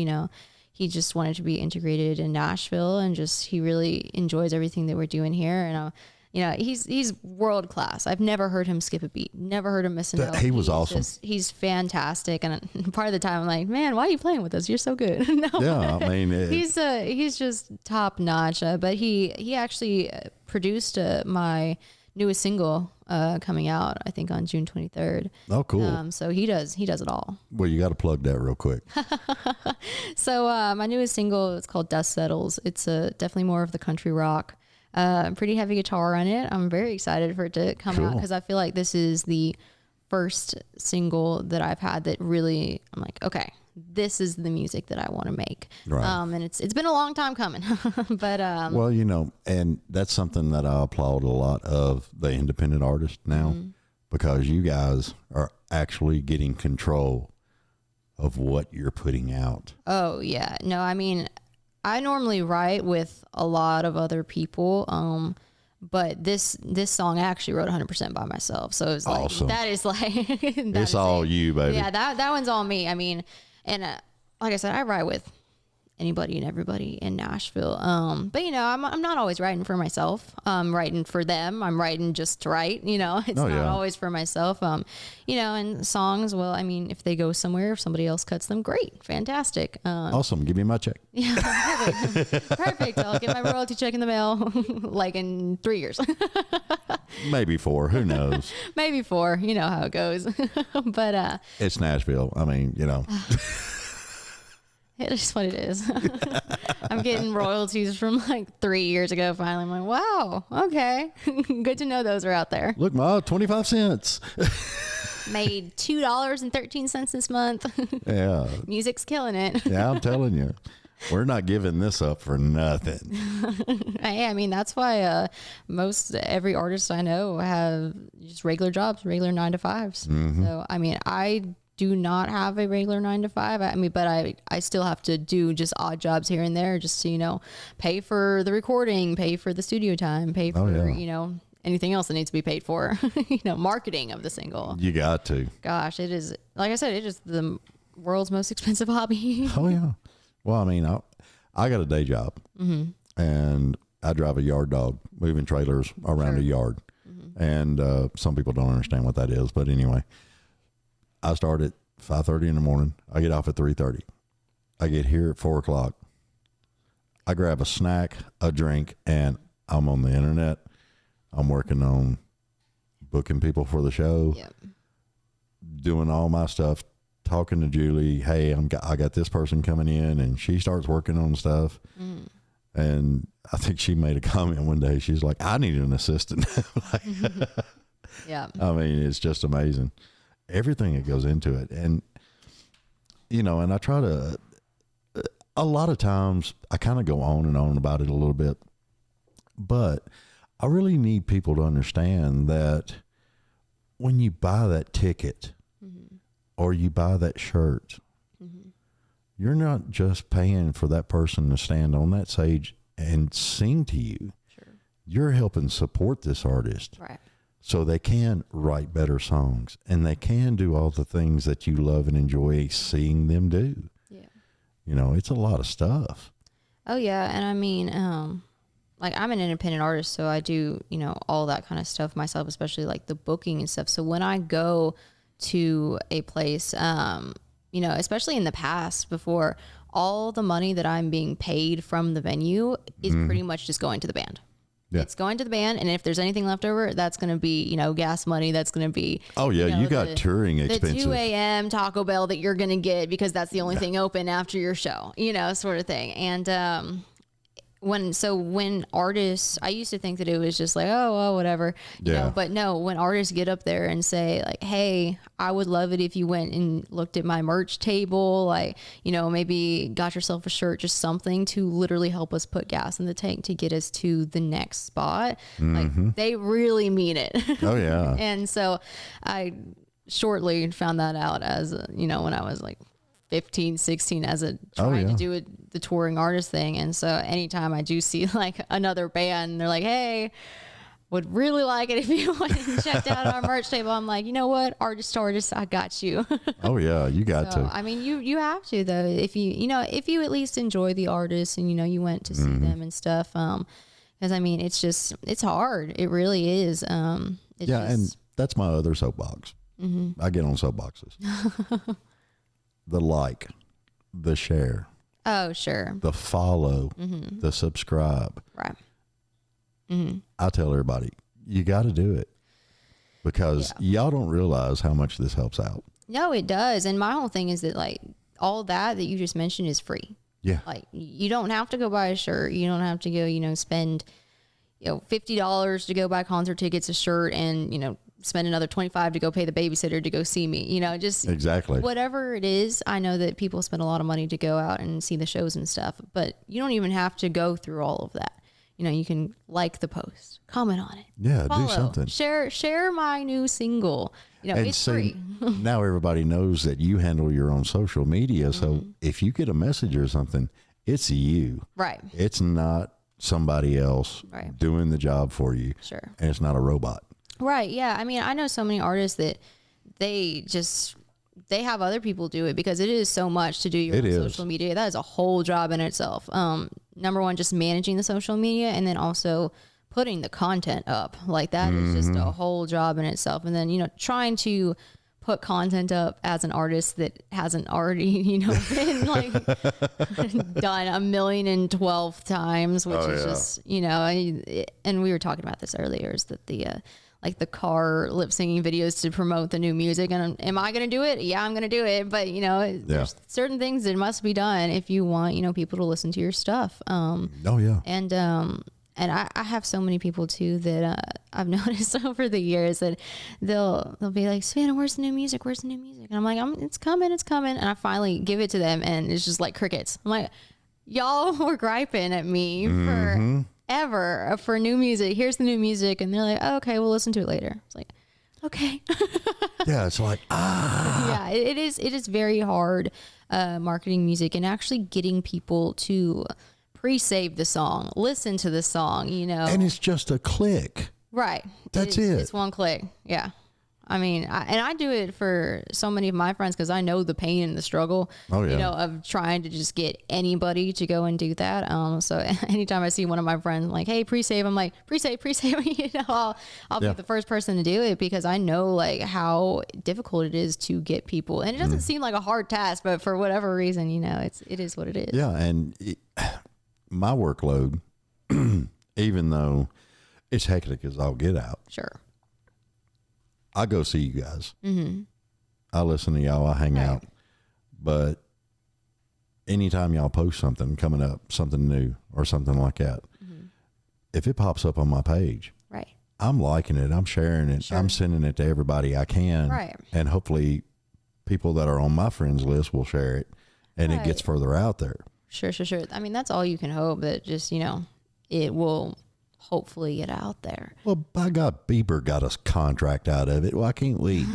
he just wanted to be integrated in Nashville, and he really enjoys everything that we're doing here. And he's world class. I've never heard him skip a beat. Never heard him miss a note. He was awesome. He's fantastic. And part of the time I'm like, man, why are you playing with us? You're so good. No. Yeah, I mean, he's just top notch. But he actually produced my newest single coming out, I think on June 23rd. Oh, cool. So he does it all. Well, you got to plug that real quick. So my newest single, it's called Dust Settles. It's definitely more of the country rock. Pretty heavy guitar on it. I'm very excited for it to come out because I feel like this is the first single that I've had that really, I'm like, okay, this is the music that I want to make. Right. And it's been a long time coming, but well, and that's something that I applaud a lot of the independent artists now because you guys are actually getting control of what you're putting out. Oh yeah. No, I mean, I normally write with a lot of other people, but this song I actually wrote 100% by myself. So it's like, awesome. that is like, It's all you, baby. Yeah, that one's all me. I mean, and like I said, I write with anybody and everybody in Nashville. But you know, I'm not always writing for myself. I'm writing for them. I'm writing just to write, you know, it's not always for myself. You know, and songs, well, I mean, if they go somewhere, if somebody else cuts them, great. Fantastic. Awesome. Give me my check. Yeah. Perfect. Perfect. I'll get my royalty check in the mail like in 3 years. Maybe 4. Who knows? Maybe 4. You know how it goes. But it's Nashville. I mean, you know. It is what it is. I'm getting royalties from like 3 years ago. Finally, I'm like, wow, okay. Good to know those are out there. Look, Ma, 25 cents. Made $2.13 this month. Yeah. Music's killing it. Yeah, I'm telling you. We're not giving this up for nothing. Hey, I mean, that's why most every artist I know have just regular jobs, regular 9 to 5s. Mm-hmm. So, I mean, I do not have a regular 9 to 5. I mean, but I still have to do just odd jobs here and there just to, you know, pay for the recording, pay for the studio time, pay for, you know, anything else that needs to be paid for, you know, marketing of the single. You got to. Gosh, it is, like I said, it is the world's most expensive hobby. Oh, yeah. Well, I mean, I got a day job, and I drive a yard dog, moving trailers around a yard. And some people don't understand what that is. But anyway, I start at 5:30 in the morning. I get off at 3:30. I get here at 4 o'clock. I grab a snack, a drink, and I'm on the internet. I'm working on booking people for the show, doing all my stuff, talking to Julie. Hey, I got this person coming in, and she starts working on stuff. And I think she made a comment one day. She's like, I need an assistant. Yeah. I mean, it's just amazing. Everything that goes into it. And, you know, and I try to, a lot of times I kind of go on and on about it a little bit, but I really need people to understand that when you buy that ticket or you buy that shirt, you're not just paying for that person to stand on that stage and sing to you. Sure. You're helping support this artist. Right. So they can write better songs and they can do all the things that you love and enjoy seeing them do. Yeah. You know, it's a lot of stuff. Oh yeah. And I mean, like I'm an independent artist, so I do, you know, all that kind of stuff myself, especially like the booking and stuff. So when I go to a place, you know, especially in the past before, all the money that I'm being paid from the venue is pretty much just going to the band. Yeah. It's going to the band, and if there's anything left over, that's going to be, you know, gas money. That's going to be, oh yeah, you got touring expenses. The 2 a.m. Taco Bell that you're going to get because that's the only thing open after your show, you know, sort of thing. And when artists, I used to think that it was just like, oh, well, whatever, you know, but no, when artists get up there and say like, hey, I would love it if you went and looked at my merch table, like, you know, maybe got yourself a shirt, just something to literally help us put gas in the tank to get us to the next spot. Like they really mean it. Oh yeah. And so I shortly found that out as, you know, when I was like 15, 16 as a trying to do the touring artist thing. And so anytime I do see like another band and they're like, hey, would really like it if you went and checked out our merch table, I'm like, you know what, artist, I got you. Oh yeah, you got to. I mean, you have to though, if you know, if you at least enjoy the artist and, you know, you went to see them and stuff. Because I mean, it's hard. It really is. And that's my other soapbox. I get on soapboxes. The like, the share. Oh, sure. The follow, the subscribe. Right. I tell everybody, you got to do it because y'all don't realize how much this helps out. No, it does. And my whole thing is that like all that you just mentioned is free. Yeah. Like you don't have to go buy a shirt. You don't have to go, you know, spend, you know, $50 to go buy concert tickets, a shirt, and, you know, spend another $25 to go pay the babysitter to go see me, you know, just exactly whatever it is. I know that people spend a lot of money to go out and see the shows and stuff, but you don't even have to go through all of that. You know, you can like the post, comment on it, follow, do something, share my new single. You know, and it's free. Now everybody knows that you handle your own social media. So if you get a message or something, it's you, right? It's not somebody else doing the job for you. Sure. And it's not a robot. Right. Yeah. I mean, I know so many artists that they just they have other people do it, because it is so much to do your own social media. That is a whole job in itself. Number one, just managing the social media, and then also putting the content up. Like that is just a whole job in itself. And then, you know, trying to put content up as an artist that hasn't already, you know, been like done 1,012 times, which is just, you know, and we were talking about this earlier, is that the like the car lip singing videos to promote the new music. And am I going to do it? Yeah, I'm going to do it. But, you know, there's certain things that must be done if you want, you know, people to listen to your stuff. And I have so many people too that I've noticed over the years that they'll be like, Savannah, where's the new music? Where's the new music? And I'm like, it's coming. And I finally give it to them, and it's just like crickets. I'm like, y'all were griping at me forever for new music. Here's the new music. And they're like, oh, okay, we'll listen to it later. It's like, okay. Yeah, it's like, Yeah, it is very hard marketing music and actually getting people to pre-save the song, listen to the song, you know. And it's just a click. Right. That's it. It's one click. Yeah. I mean, I do it for so many of my friends because I know the pain and the struggle, you know, of trying to just get anybody to go and do that. So anytime I see one of my friends like, hey, pre-save, I'm like, pre-save, you know, I'll be the first person to do it, because I know like how difficult it is to get people. And it doesn't seem like a hard task, but for whatever reason, you know, it is what it is. Yeah. And my workload, even though it's hectic as I'll get out. Sure. I go see you guys. I listen to y'all. I hang out. But anytime y'all post something coming up, something new or something like that, if it pops up on my page, I'm liking it. I'm sharing it. I'm sending it to everybody I can. And hopefully people that are on my friends list will share it, and it gets further out there. Sure. I mean, that's all you can hope, that just, you know, it will hopefully get out there. Well, by God, Bieber got us contract out of it. Why can't we?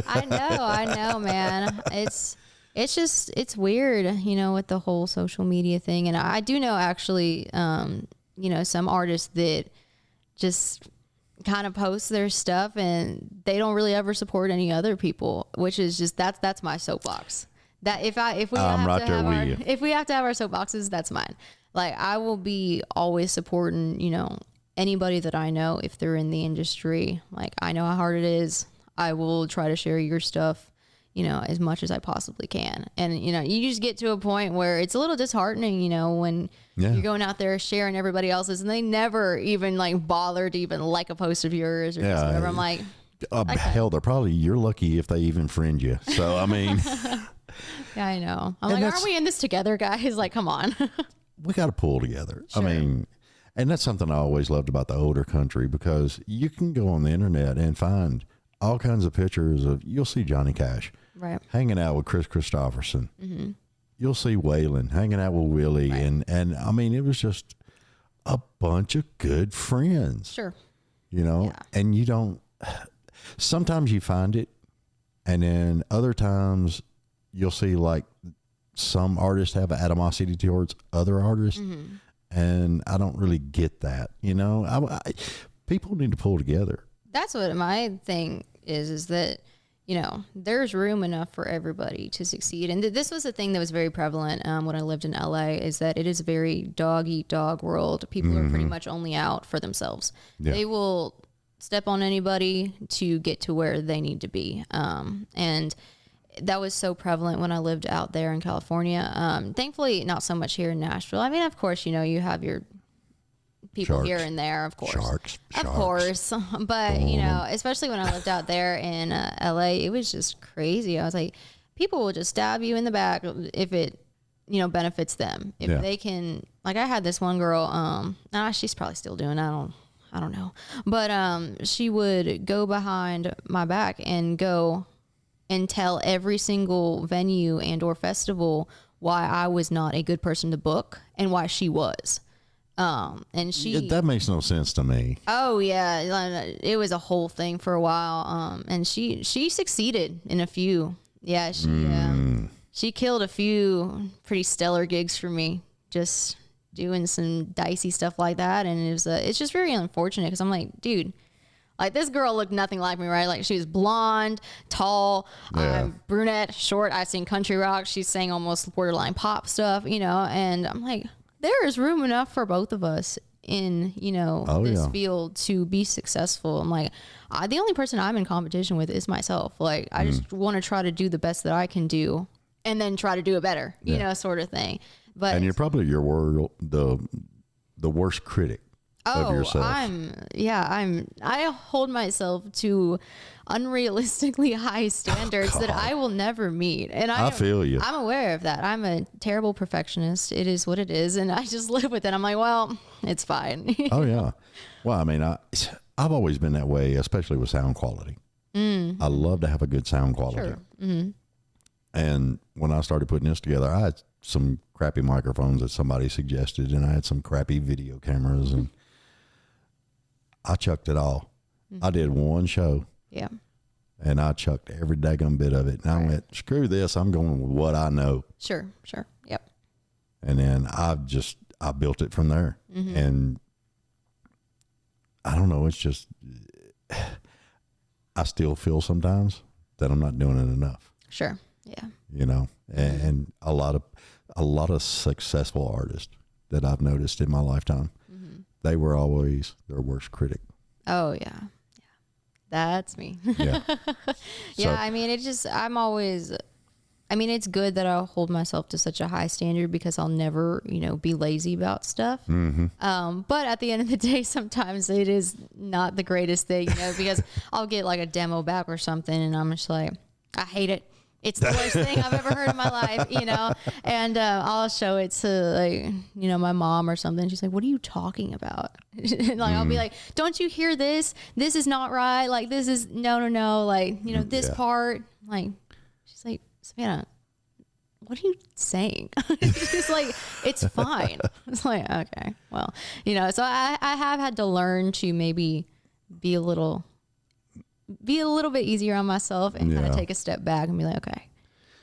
I know, man. It's weird, you know, with the whole social media thing. And I do know actually, you know, some artists that just kind of post their stuff and they don't really ever support any other people, which is just, that's my soapbox. That if we have to have our soapboxes, that's mine. Like, I will be always supporting, you know, anybody that I know if they're in the industry. Like, I know how hard it is. I will try to share your stuff, you know, as much as I possibly can. And, you know, you just get to a point where it's a little disheartening, you know, when you're going out there sharing everybody else's and they never even like bother to even like a post of yours or just whatever. I'm like, okay. Hell, you're lucky if they even friend you. So, I mean. Yeah, I know. I'm like, aren't we in this together, guys? Like, come on. We got to pull together. Sure. I mean, and that's something I always loved about the older country, because you can go on the internet and find all kinds of pictures of, you'll see Johnny Cash hanging out with Chris Christopherson. You'll see Waylon hanging out with Willie. And I mean, it was just a bunch of good friends. Sure. You know, and you don't, sometimes you find it, and then other times you'll see like some artists have animosity towards other artists, and I don't really get that. You know, people need to pull together. That's what my thing is that, you know, there's room enough for everybody to succeed. And this was a thing that was very prevalent when I lived in LA, is that it is a very dog eat dog world. People are pretty much only out for themselves. They will step on anybody to get to where they need to be. And that was so prevalent when I lived out there in California. Thankfully, not so much here in Nashville. I mean, of course, you know, you have your people here and there, of course. Of course. But, you know, especially when I lived out there in LA, it was just crazy. I was like, people will just stab you in the back if it, you know, benefits them. If they can, like, I had this one girl, she's probably still doing it. I don't know. But she would go behind my back and go and tell every single venue and or festival why I was not a good person to book and why she was. And that makes no sense to me. Oh yeah. It was a whole thing for a while. And she succeeded in a few. Yeah. She killed a few pretty stellar gigs for me, just doing some dicey stuff like that. And it's just very unfortunate, because I'm like, dude, Like, this girl looked nothing like me, right? Like, she was blonde, tall, brunette, short. I sing country rock. She sang almost borderline pop stuff, you know? And I'm like, there is room enough for both of us in, you know, this field to be successful. I'm like, the only person I'm in competition with is myself. Like, I just want to try to do the best that I can do and then try to do it better, you know, sort of thing. But and you're probably the worst critic of yourself. I hold myself to unrealistically high standards that I will never meet. And I feel you. I'm aware of that. I'm a terrible perfectionist. It is what it is. And I just live with it. I'm like, well, it's fine. Oh yeah. Well, I mean, I've always been that way, especially with sound quality. I love to have a good sound quality. Sure. Mm-hmm. And when I started putting this together, I had some crappy microphones that somebody suggested, and I had some crappy video cameras, and I chucked it all. I did one show. Yeah. And I chucked every daggum bit of it. And I went, screw this. I'm going with what I know. Sure. Yep. And then I built it from there. And I don't know. It's just, I still feel sometimes that I'm not doing it enough. Sure. Yeah. You know, and a lot of successful artists that I've noticed in my lifetime, they were always their worst critic. Oh yeah. That's me. Yeah. Yeah. I mean, it's good that I hold myself to such a high standard because I'll never, you know, be lazy about stuff. But at the end of the day, sometimes it is not the greatest thing, you know, because I'll get like a demo back or something and I'm just like, I hate it. It's the worst thing I've ever heard in my life, you know? And I'll show it to, like, you know, my mom or something. She's like, what are you talking about? And like, I'll be like, don't you hear this? This is not right. Like, this is, no. Like, you know, this part. Like, she's like, Savannah, what are you saying? She's like, it's fine. It's like, okay, well, you know, so I have had to learn to maybe be a little bit easier on myself and kind of take a step back and be like, okay,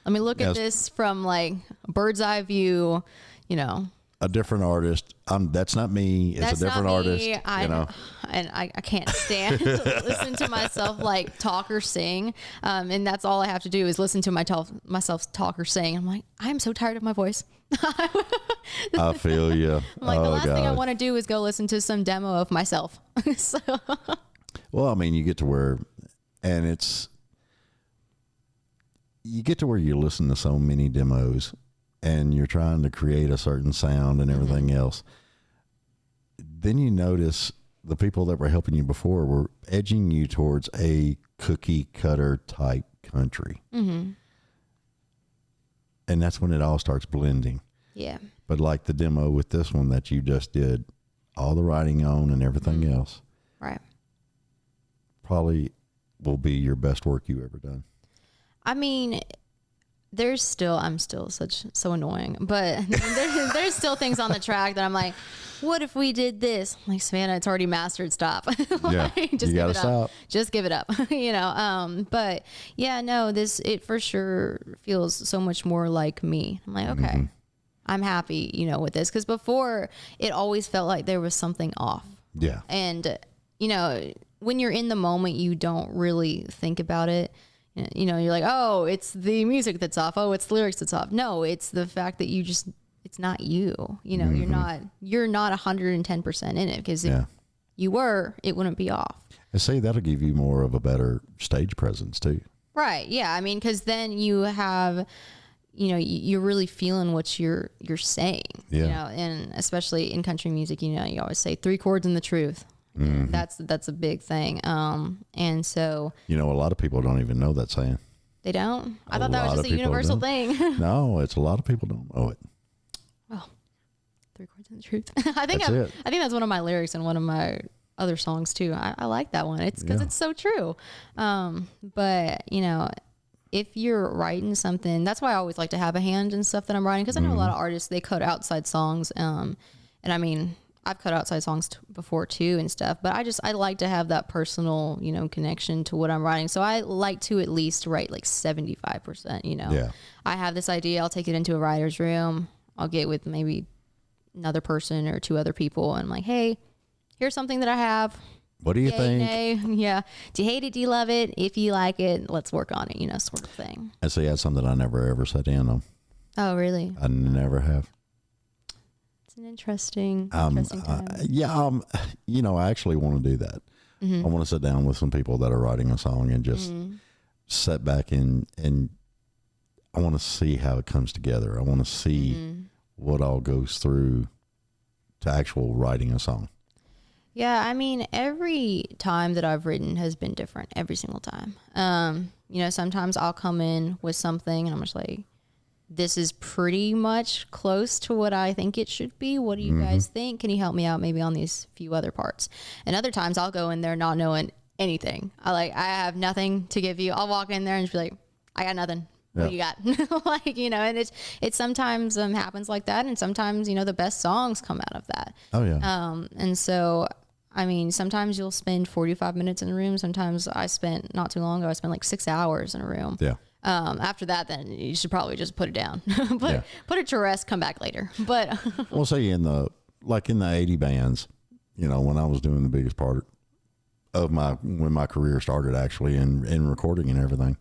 let me look at this from like a bird's eye view, you know. A different artist. That's not me. It's a different artist. You know? And I can't stand to listen to myself like talk or sing. And that's all I have to do is listen to myself talk or sing. I'm like, I'm so tired of my voice. I feel you. I'm like, the last thing I want to do is go listen to some demo of myself. So. Well, I mean, you get to where you listen to so many demos and you're trying to create a certain sound and everything else. Then you notice the people that were helping you before were edging you towards a cookie cutter type country. And that's when it all starts blending. Yeah. But like the demo with this one that you just did, all the writing on and everything else. Right. Probably will be your best work you ever done. I mean, I'm still so annoying, but there's still things on the track that I'm like, what if we did this? I'm like, Savannah, it's already mastered. Stop. Yeah, just you gotta stop. Just give it up. You know. But yeah, no, it for sure feels so much more like me. I'm like, okay, I'm happy, you know, with this because before it always felt like there was something off. Yeah. And you know, when you're in the moment, you don't really think about it. You know, you're like, oh, it's the music that's off. Oh, it's the lyrics that's off. No, it's the fact that it's not you. You know, you're not 110% in it because if you were, it wouldn't be off. And say that'll give you more of a better stage presence too. Right. Yeah. I mean, because then you have, you know, you're really feeling what you're saying. Yeah. You know, and especially in country music, you know, you always say 3 chords and the truth. That's a big thing. And so, you know, a lot of people don't even know that saying. They don't? I thought that was just a universal thing. No, it's a lot of people don't know it. Well, 3 chords and the truth. I think that's one of my lyrics in one of my other songs too. I like that one. It's because it's so true. But you know, if you're writing something, that's why I always like to have a hand in stuff that I'm writing. Cause I know a lot of artists, they cut outside songs. And I mean, I've cut outside songs before too and stuff, but I like to have that personal, you know, connection to what I'm writing. So I like to at least write like 75%, you know. Yeah. I have this idea, I'll take it into a writer's room. I'll get with maybe another person or 2 other people and I'm like, hey, here's something that I have. What do you Yay, think? nay. Yeah. Do you hate it? Do you love it? If you like it, let's work on it, sort of thing. I see that's something I never ever sat in on. Oh, really? I never have. It's an interesting time. I actually want to do that. Mm-hmm. I want to sit down with some people that are writing a song and just sit back and I want to see how it comes together. I want to see what all goes through to actual writing a song. Yeah, I mean, every time that I've written has been different every single time. Sometimes I'll come in with something and I'm just like, this is pretty much close to what I think it should be. What do you guys think? Can you help me out maybe on these few other parts? And other times I'll go in there not knowing anything. I have nothing to give you. I'll walk in there and just be like, I got nothing. Yeah. What you got? And it sometimes happens like that. And sometimes, the best songs come out of that. Oh yeah. And so, I mean, sometimes you'll spend 45 minutes in a room. Sometimes I spent not too long ago, I spent like 6 hours in a room. Yeah. After that, then you should probably just put it down, put it to rest, come back later. But we'll say in the 80 bands, when I was doing the biggest part of when my career started actually in recording and everything,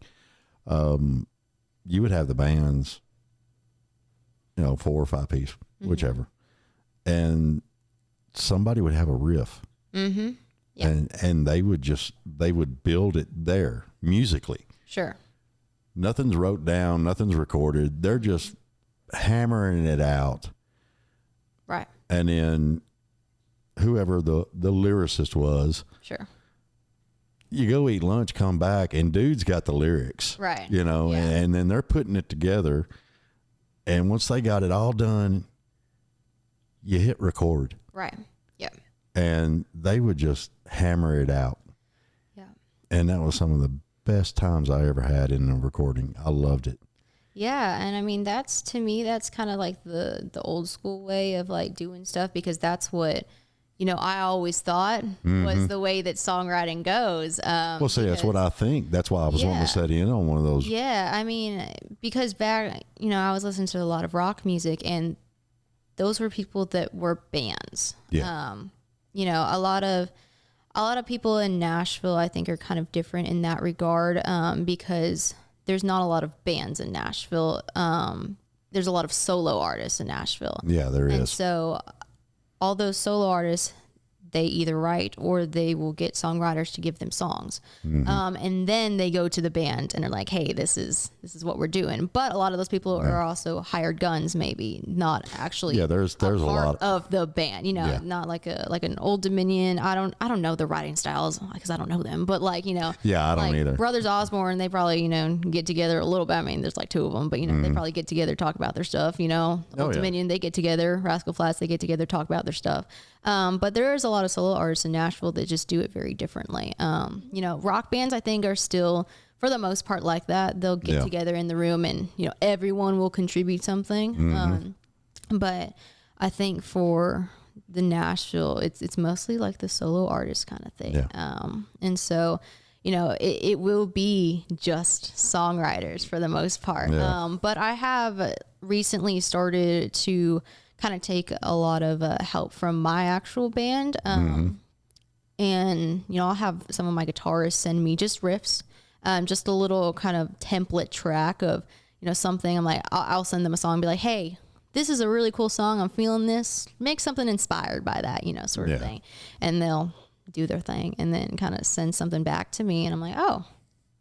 you would have the bands, 4 or 5 piece, whichever, and somebody would have a riff, yeah. and they would build it there musically. Sure. Nothing's wrote down, nothing's recorded. They're just hammering it out. Right. And then whoever the lyricist was, Sure. you go eat lunch, come back, and dude's got the lyrics. Right. Yeah. And then they're putting it together. And once they got it all done, you hit record. Right. Yep. And they would just hammer it out. Yeah. And that was some of the best times I ever had in a recording. I loved it. Yeah, and I mean to me that's kind of like the old school way of like doing stuff, because that's what I always thought was the way that songwriting goes. That's what I think. That's why I was wanting to set in on one of those. Yeah, I mean, because back I was listening to a lot of rock music, and those were people that were bands. Yeah. A lot of people in Nashville, I think, are kind of different in that regard, because there's not a lot of bands in Nashville. There's a lot of solo artists in Nashville. Yeah, there is. And so all those solo artists, they either write or they will get songwriters to give them songs. And then they go to the band and are like, hey, this is what we're doing. But a lot of those people are also hired guns, maybe not actually there's a lot of the band, not like an Old Dominion. I don't know the writing styles because I don't know them, but I don't either. Brothers Osborne, they probably, get together a little bit. I mean, there's like 2 of them, but they probably get together, talk about their stuff, Old Dominion, they get together, Rascal Flatts, they get together, talk about their stuff. But there is a lot of solo artists in Nashville that just do it very differently. Rock bands, I think, are still, for the most part, like that. They'll get together in the room and, everyone will contribute something. But I think for the Nashville, it's mostly like the solo artist kind of thing. Yeah. And so, it will be just songwriters for the most part. Yeah. But I have recently started to kind of take a lot of help from my actual band. And, I'll have some of my guitarists send me just riffs, just a little kind of template track of, something. I'm like, I'll send them a song and be like, hey, this is a really cool song. I'm feeling this. Make something inspired by that, sort of thing. And they'll do their thing and then kind of send something back to me. And I'm like, oh,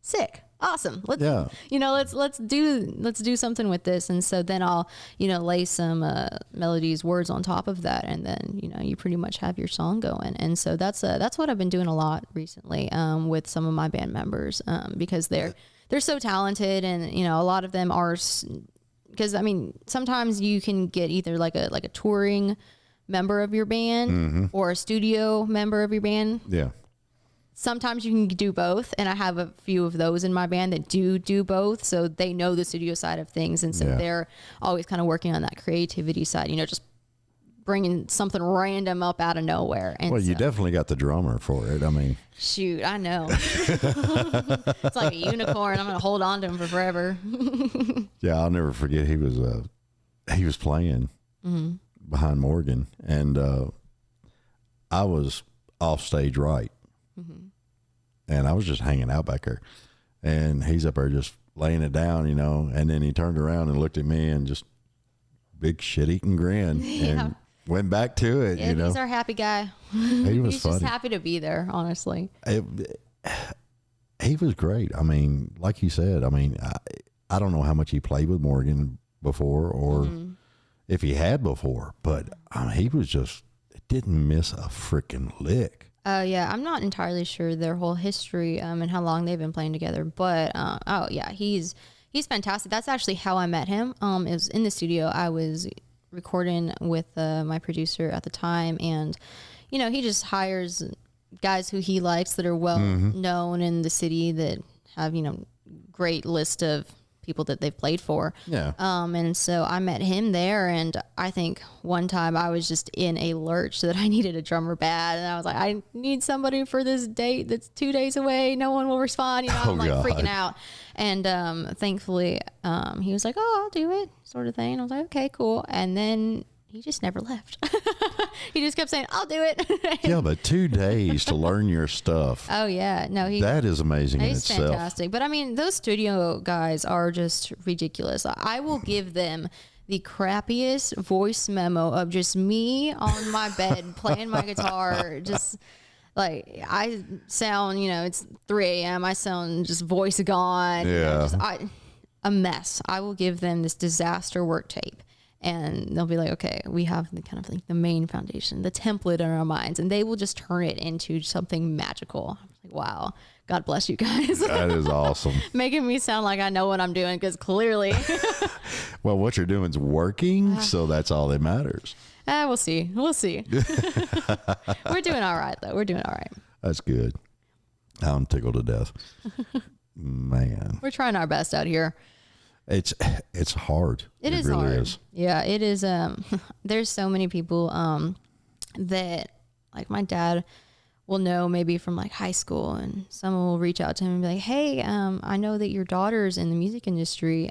sick. Awesome. Let's do something with this. And so then I'll, lay some melodies, words on top of that. And then, you pretty much have your song going. And so that's what I've been doing a lot recently, with some of my band members, because they're so talented. And, a lot of them are, because I mean, sometimes you can get either like a touring member of your band or a studio member of your band. Yeah. Sometimes you can do both, and I have a few of those in my band that do both, so they know the studio side of things, and so they're always kind of working on that creativity side, just bringing something random up out of nowhere. And well, you definitely got the drummer for it. I mean, shoot, I know. It's like a unicorn. I'm going to hold on to him for forever. Yeah, I'll never forget. He was playing behind Morgan, and I was off stage right. And I was just hanging out back there. And he's up there just laying it down, you know. And then he turned around and looked at me and just big shit-eating grin and went back to it, you know. He's our happy guy. He was He's funny. just happy to be there, honestly. He was great. I mean, like you said, I mean, I don't know how much he played with Morgan before or if he had before, but he was just, didn't miss a freaking lick. Yeah, I'm not entirely sure their whole history and how long they've been playing together, but he's fantastic. That's actually how I met him. It was in the studio. I was recording with my producer at the time, and you know, he just hires guys who he likes that are well known in the city that have, you know, great list of people that they've played for. Yeah. And so I met him there, and I think one time I was just in a lurch that I needed a drummer bad, and I was like, I need somebody for this date that's 2 days away. No one will respond. You know, I'm like freaking out. And thankfully, he was like, oh, I'll do it, sort of thing. I was like, okay, cool. And then he just never left. He just kept saying, I'll do it. Yeah, but 2 days to learn your stuff. Oh, yeah. No, that is amazing in he's itself. fantastic. But I mean, those studio guys are just ridiculous. I will give them the crappiest voice memo of just me on my bed playing my guitar. Just like I sound, you know, it's 3 a.m. I sound just voice gone. Yeah. You know, a mess. I will give them this disaster work tape. And they'll be like, okay, we have the kind of like the main foundation, the template in our minds, and they will just turn it into something magical. I'm like, wow, God bless you guys. That is awesome. Making me sound like I know what I'm doing, because clearly. Well, what you're doing is working, so that's all that matters. We'll see. We'll see. We're doing all right, though. We're doing all right. That's good. I'm tickled to death. Man. We're trying our best out here. It's hard. It is really hard. is. Yeah, it is. There's so many people that, like, my dad will know maybe from like high school, and someone will reach out to him and be like, hey, I know that your daughter's in the music industry.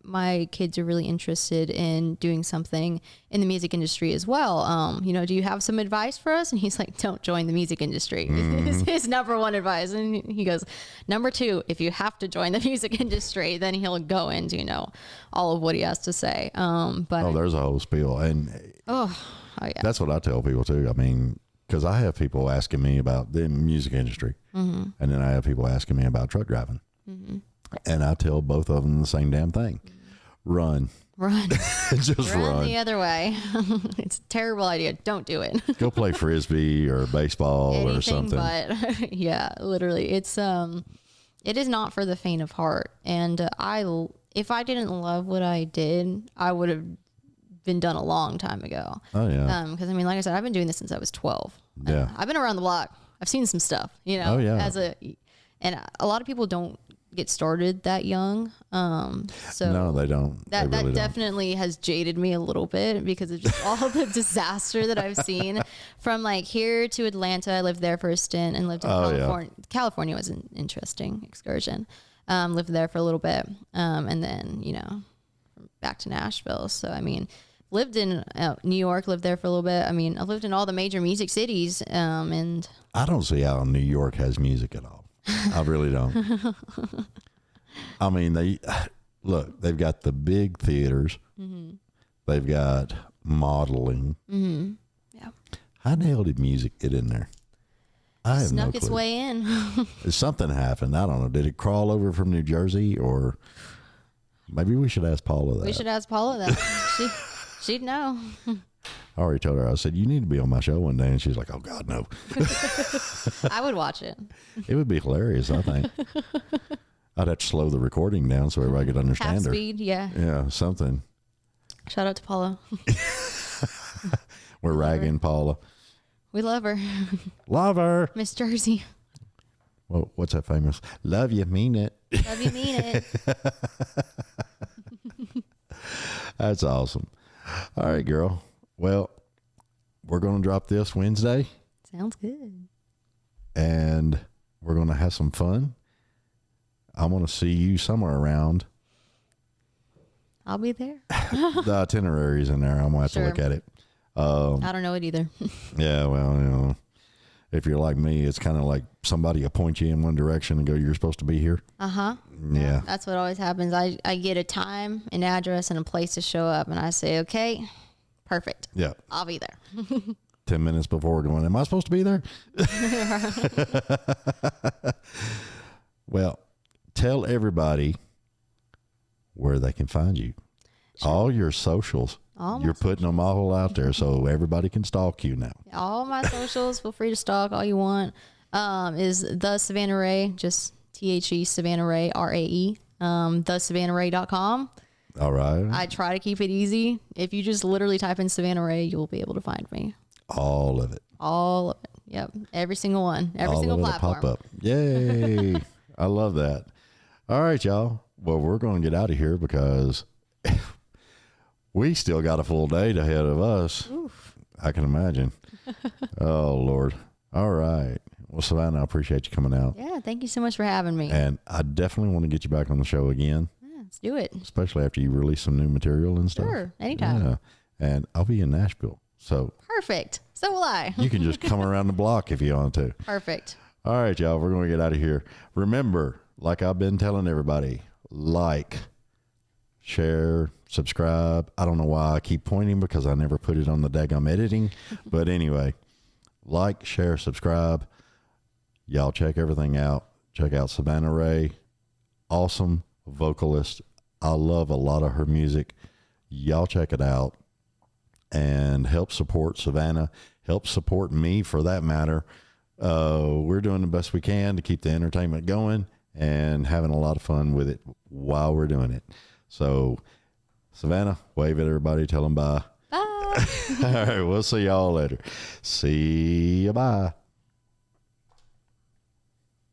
My kids are really interested in doing something in the music industry as well. You know, do you have some advice for us? And he's like, don't join the music industry. Is his number one advice. And he goes, number two, if you have to join the music industry, then he'll go into, you know, all of what he has to say. But there's a whole spiel. And yeah. That's what I tell people too. I mean, because I have people asking me about the music industry, and then I have people asking me about truck driving. And I tell both of them the same damn thing. Run. Just run the other way. It's a terrible idea. Don't do it. Go play frisbee or baseball Anything or something. But yeah, literally, it is not for the faint of heart. And if I didn't love what I did, I would have been done a long time ago. Oh yeah. Because I mean, like I said, I've been doing this since I was 12. Yeah. I've been around the block. I've seen some stuff. You know. Oh yeah. And a lot of people don't get started that young. So no, they don't. That really definitely has jaded me a little bit because of just all the disaster that I've seen from like here to Atlanta. I lived there for a stint and lived in California. Yeah. California was an interesting excursion. Lived there for a little bit. And then, you know, back to Nashville. So, I mean, lived in New York, lived there for a little bit. I mean, I lived in all the major music cities. And I don't see how New York has music at all. I really don't. I mean, they've got the big theaters. They've got modeling. Yeah. How the hell did music get in there? I have Snuck no clue. its way in. Something happened. I don't know. Did it crawl over from New Jersey, or maybe we should ask Paula that. We should ask Paula that. She'd know. I already told her. I said, you need to be on my show one day. And she's like, oh, God, no. I would watch it. It would be hilarious, I think. I'd have to slow the recording down so everybody could understand Half her. speed, yeah. Yeah, something. Shout out to Paula. We're ragging Paula. We love her. Love her. Miss Jersey. Well, what's that famous? Love you, mean it. Love you, mean it. That's awesome. All right, girl. Well, we're going to drop this Wednesday. Sounds good. And we're going to have some fun. I want to see you somewhere around. I'll be there. The itinerary's in there. I'm going to have to look at it. I don't know it either. Yeah, well, you know, If you're like me, it's kind of like somebody will point you in one direction and go, you're supposed to be here. Yeah. That's what always happens. I get a time, an address, and a place to show up, and I say, okay, perfect. Yeah. I'll be there. 10 minutes before going, am I supposed to be there? Well, tell everybody where they can find you. All your socials. You're putting them all out there so everybody can stalk you now. All my socials, feel free to stalk all you want. Is the Savannah Rae, just THE Savannah Rae, RAE, thesavannahrae.com. All right. I try to keep it easy. If you just literally type in Savannah Rae, you'll be able to find me. All of it. All of it. Yep. Every single one. Every all single of platform. Pop up. Yay. I love that. All right, y'all. Well, we're going to get out of here because we still got a full day ahead of us. Oof. I can imagine. Oh, Lord. All right. Well, Savannah, I appreciate you coming out. Yeah, thank you so much for having me. And I definitely want to get you back on the show again. Yeah, let's do it. Especially after you release some new material and stuff. Sure, anytime. Yeah. And I'll be in Nashville. So Perfect. So will I. you can just come around the block if you want to. Perfect. All right, y'all. We're going to get out of here. Remember, like I've been telling everybody, like, share, subscribe. I don't know why I keep pointing because I never put it on the daggum editing. But anyway, like, share, subscribe. Y'all check everything out. Check out Savannah Rae. Awesome vocalist. I love a lot of her music. Y'all check it out and help support Savannah. Help support me for that matter. We're doing the best we can to keep the entertainment going and having a lot of fun with it while we're doing it. So, Savannah, wave at everybody. Tell them bye. Bye. All right. We'll see y'all later. See you. Bye.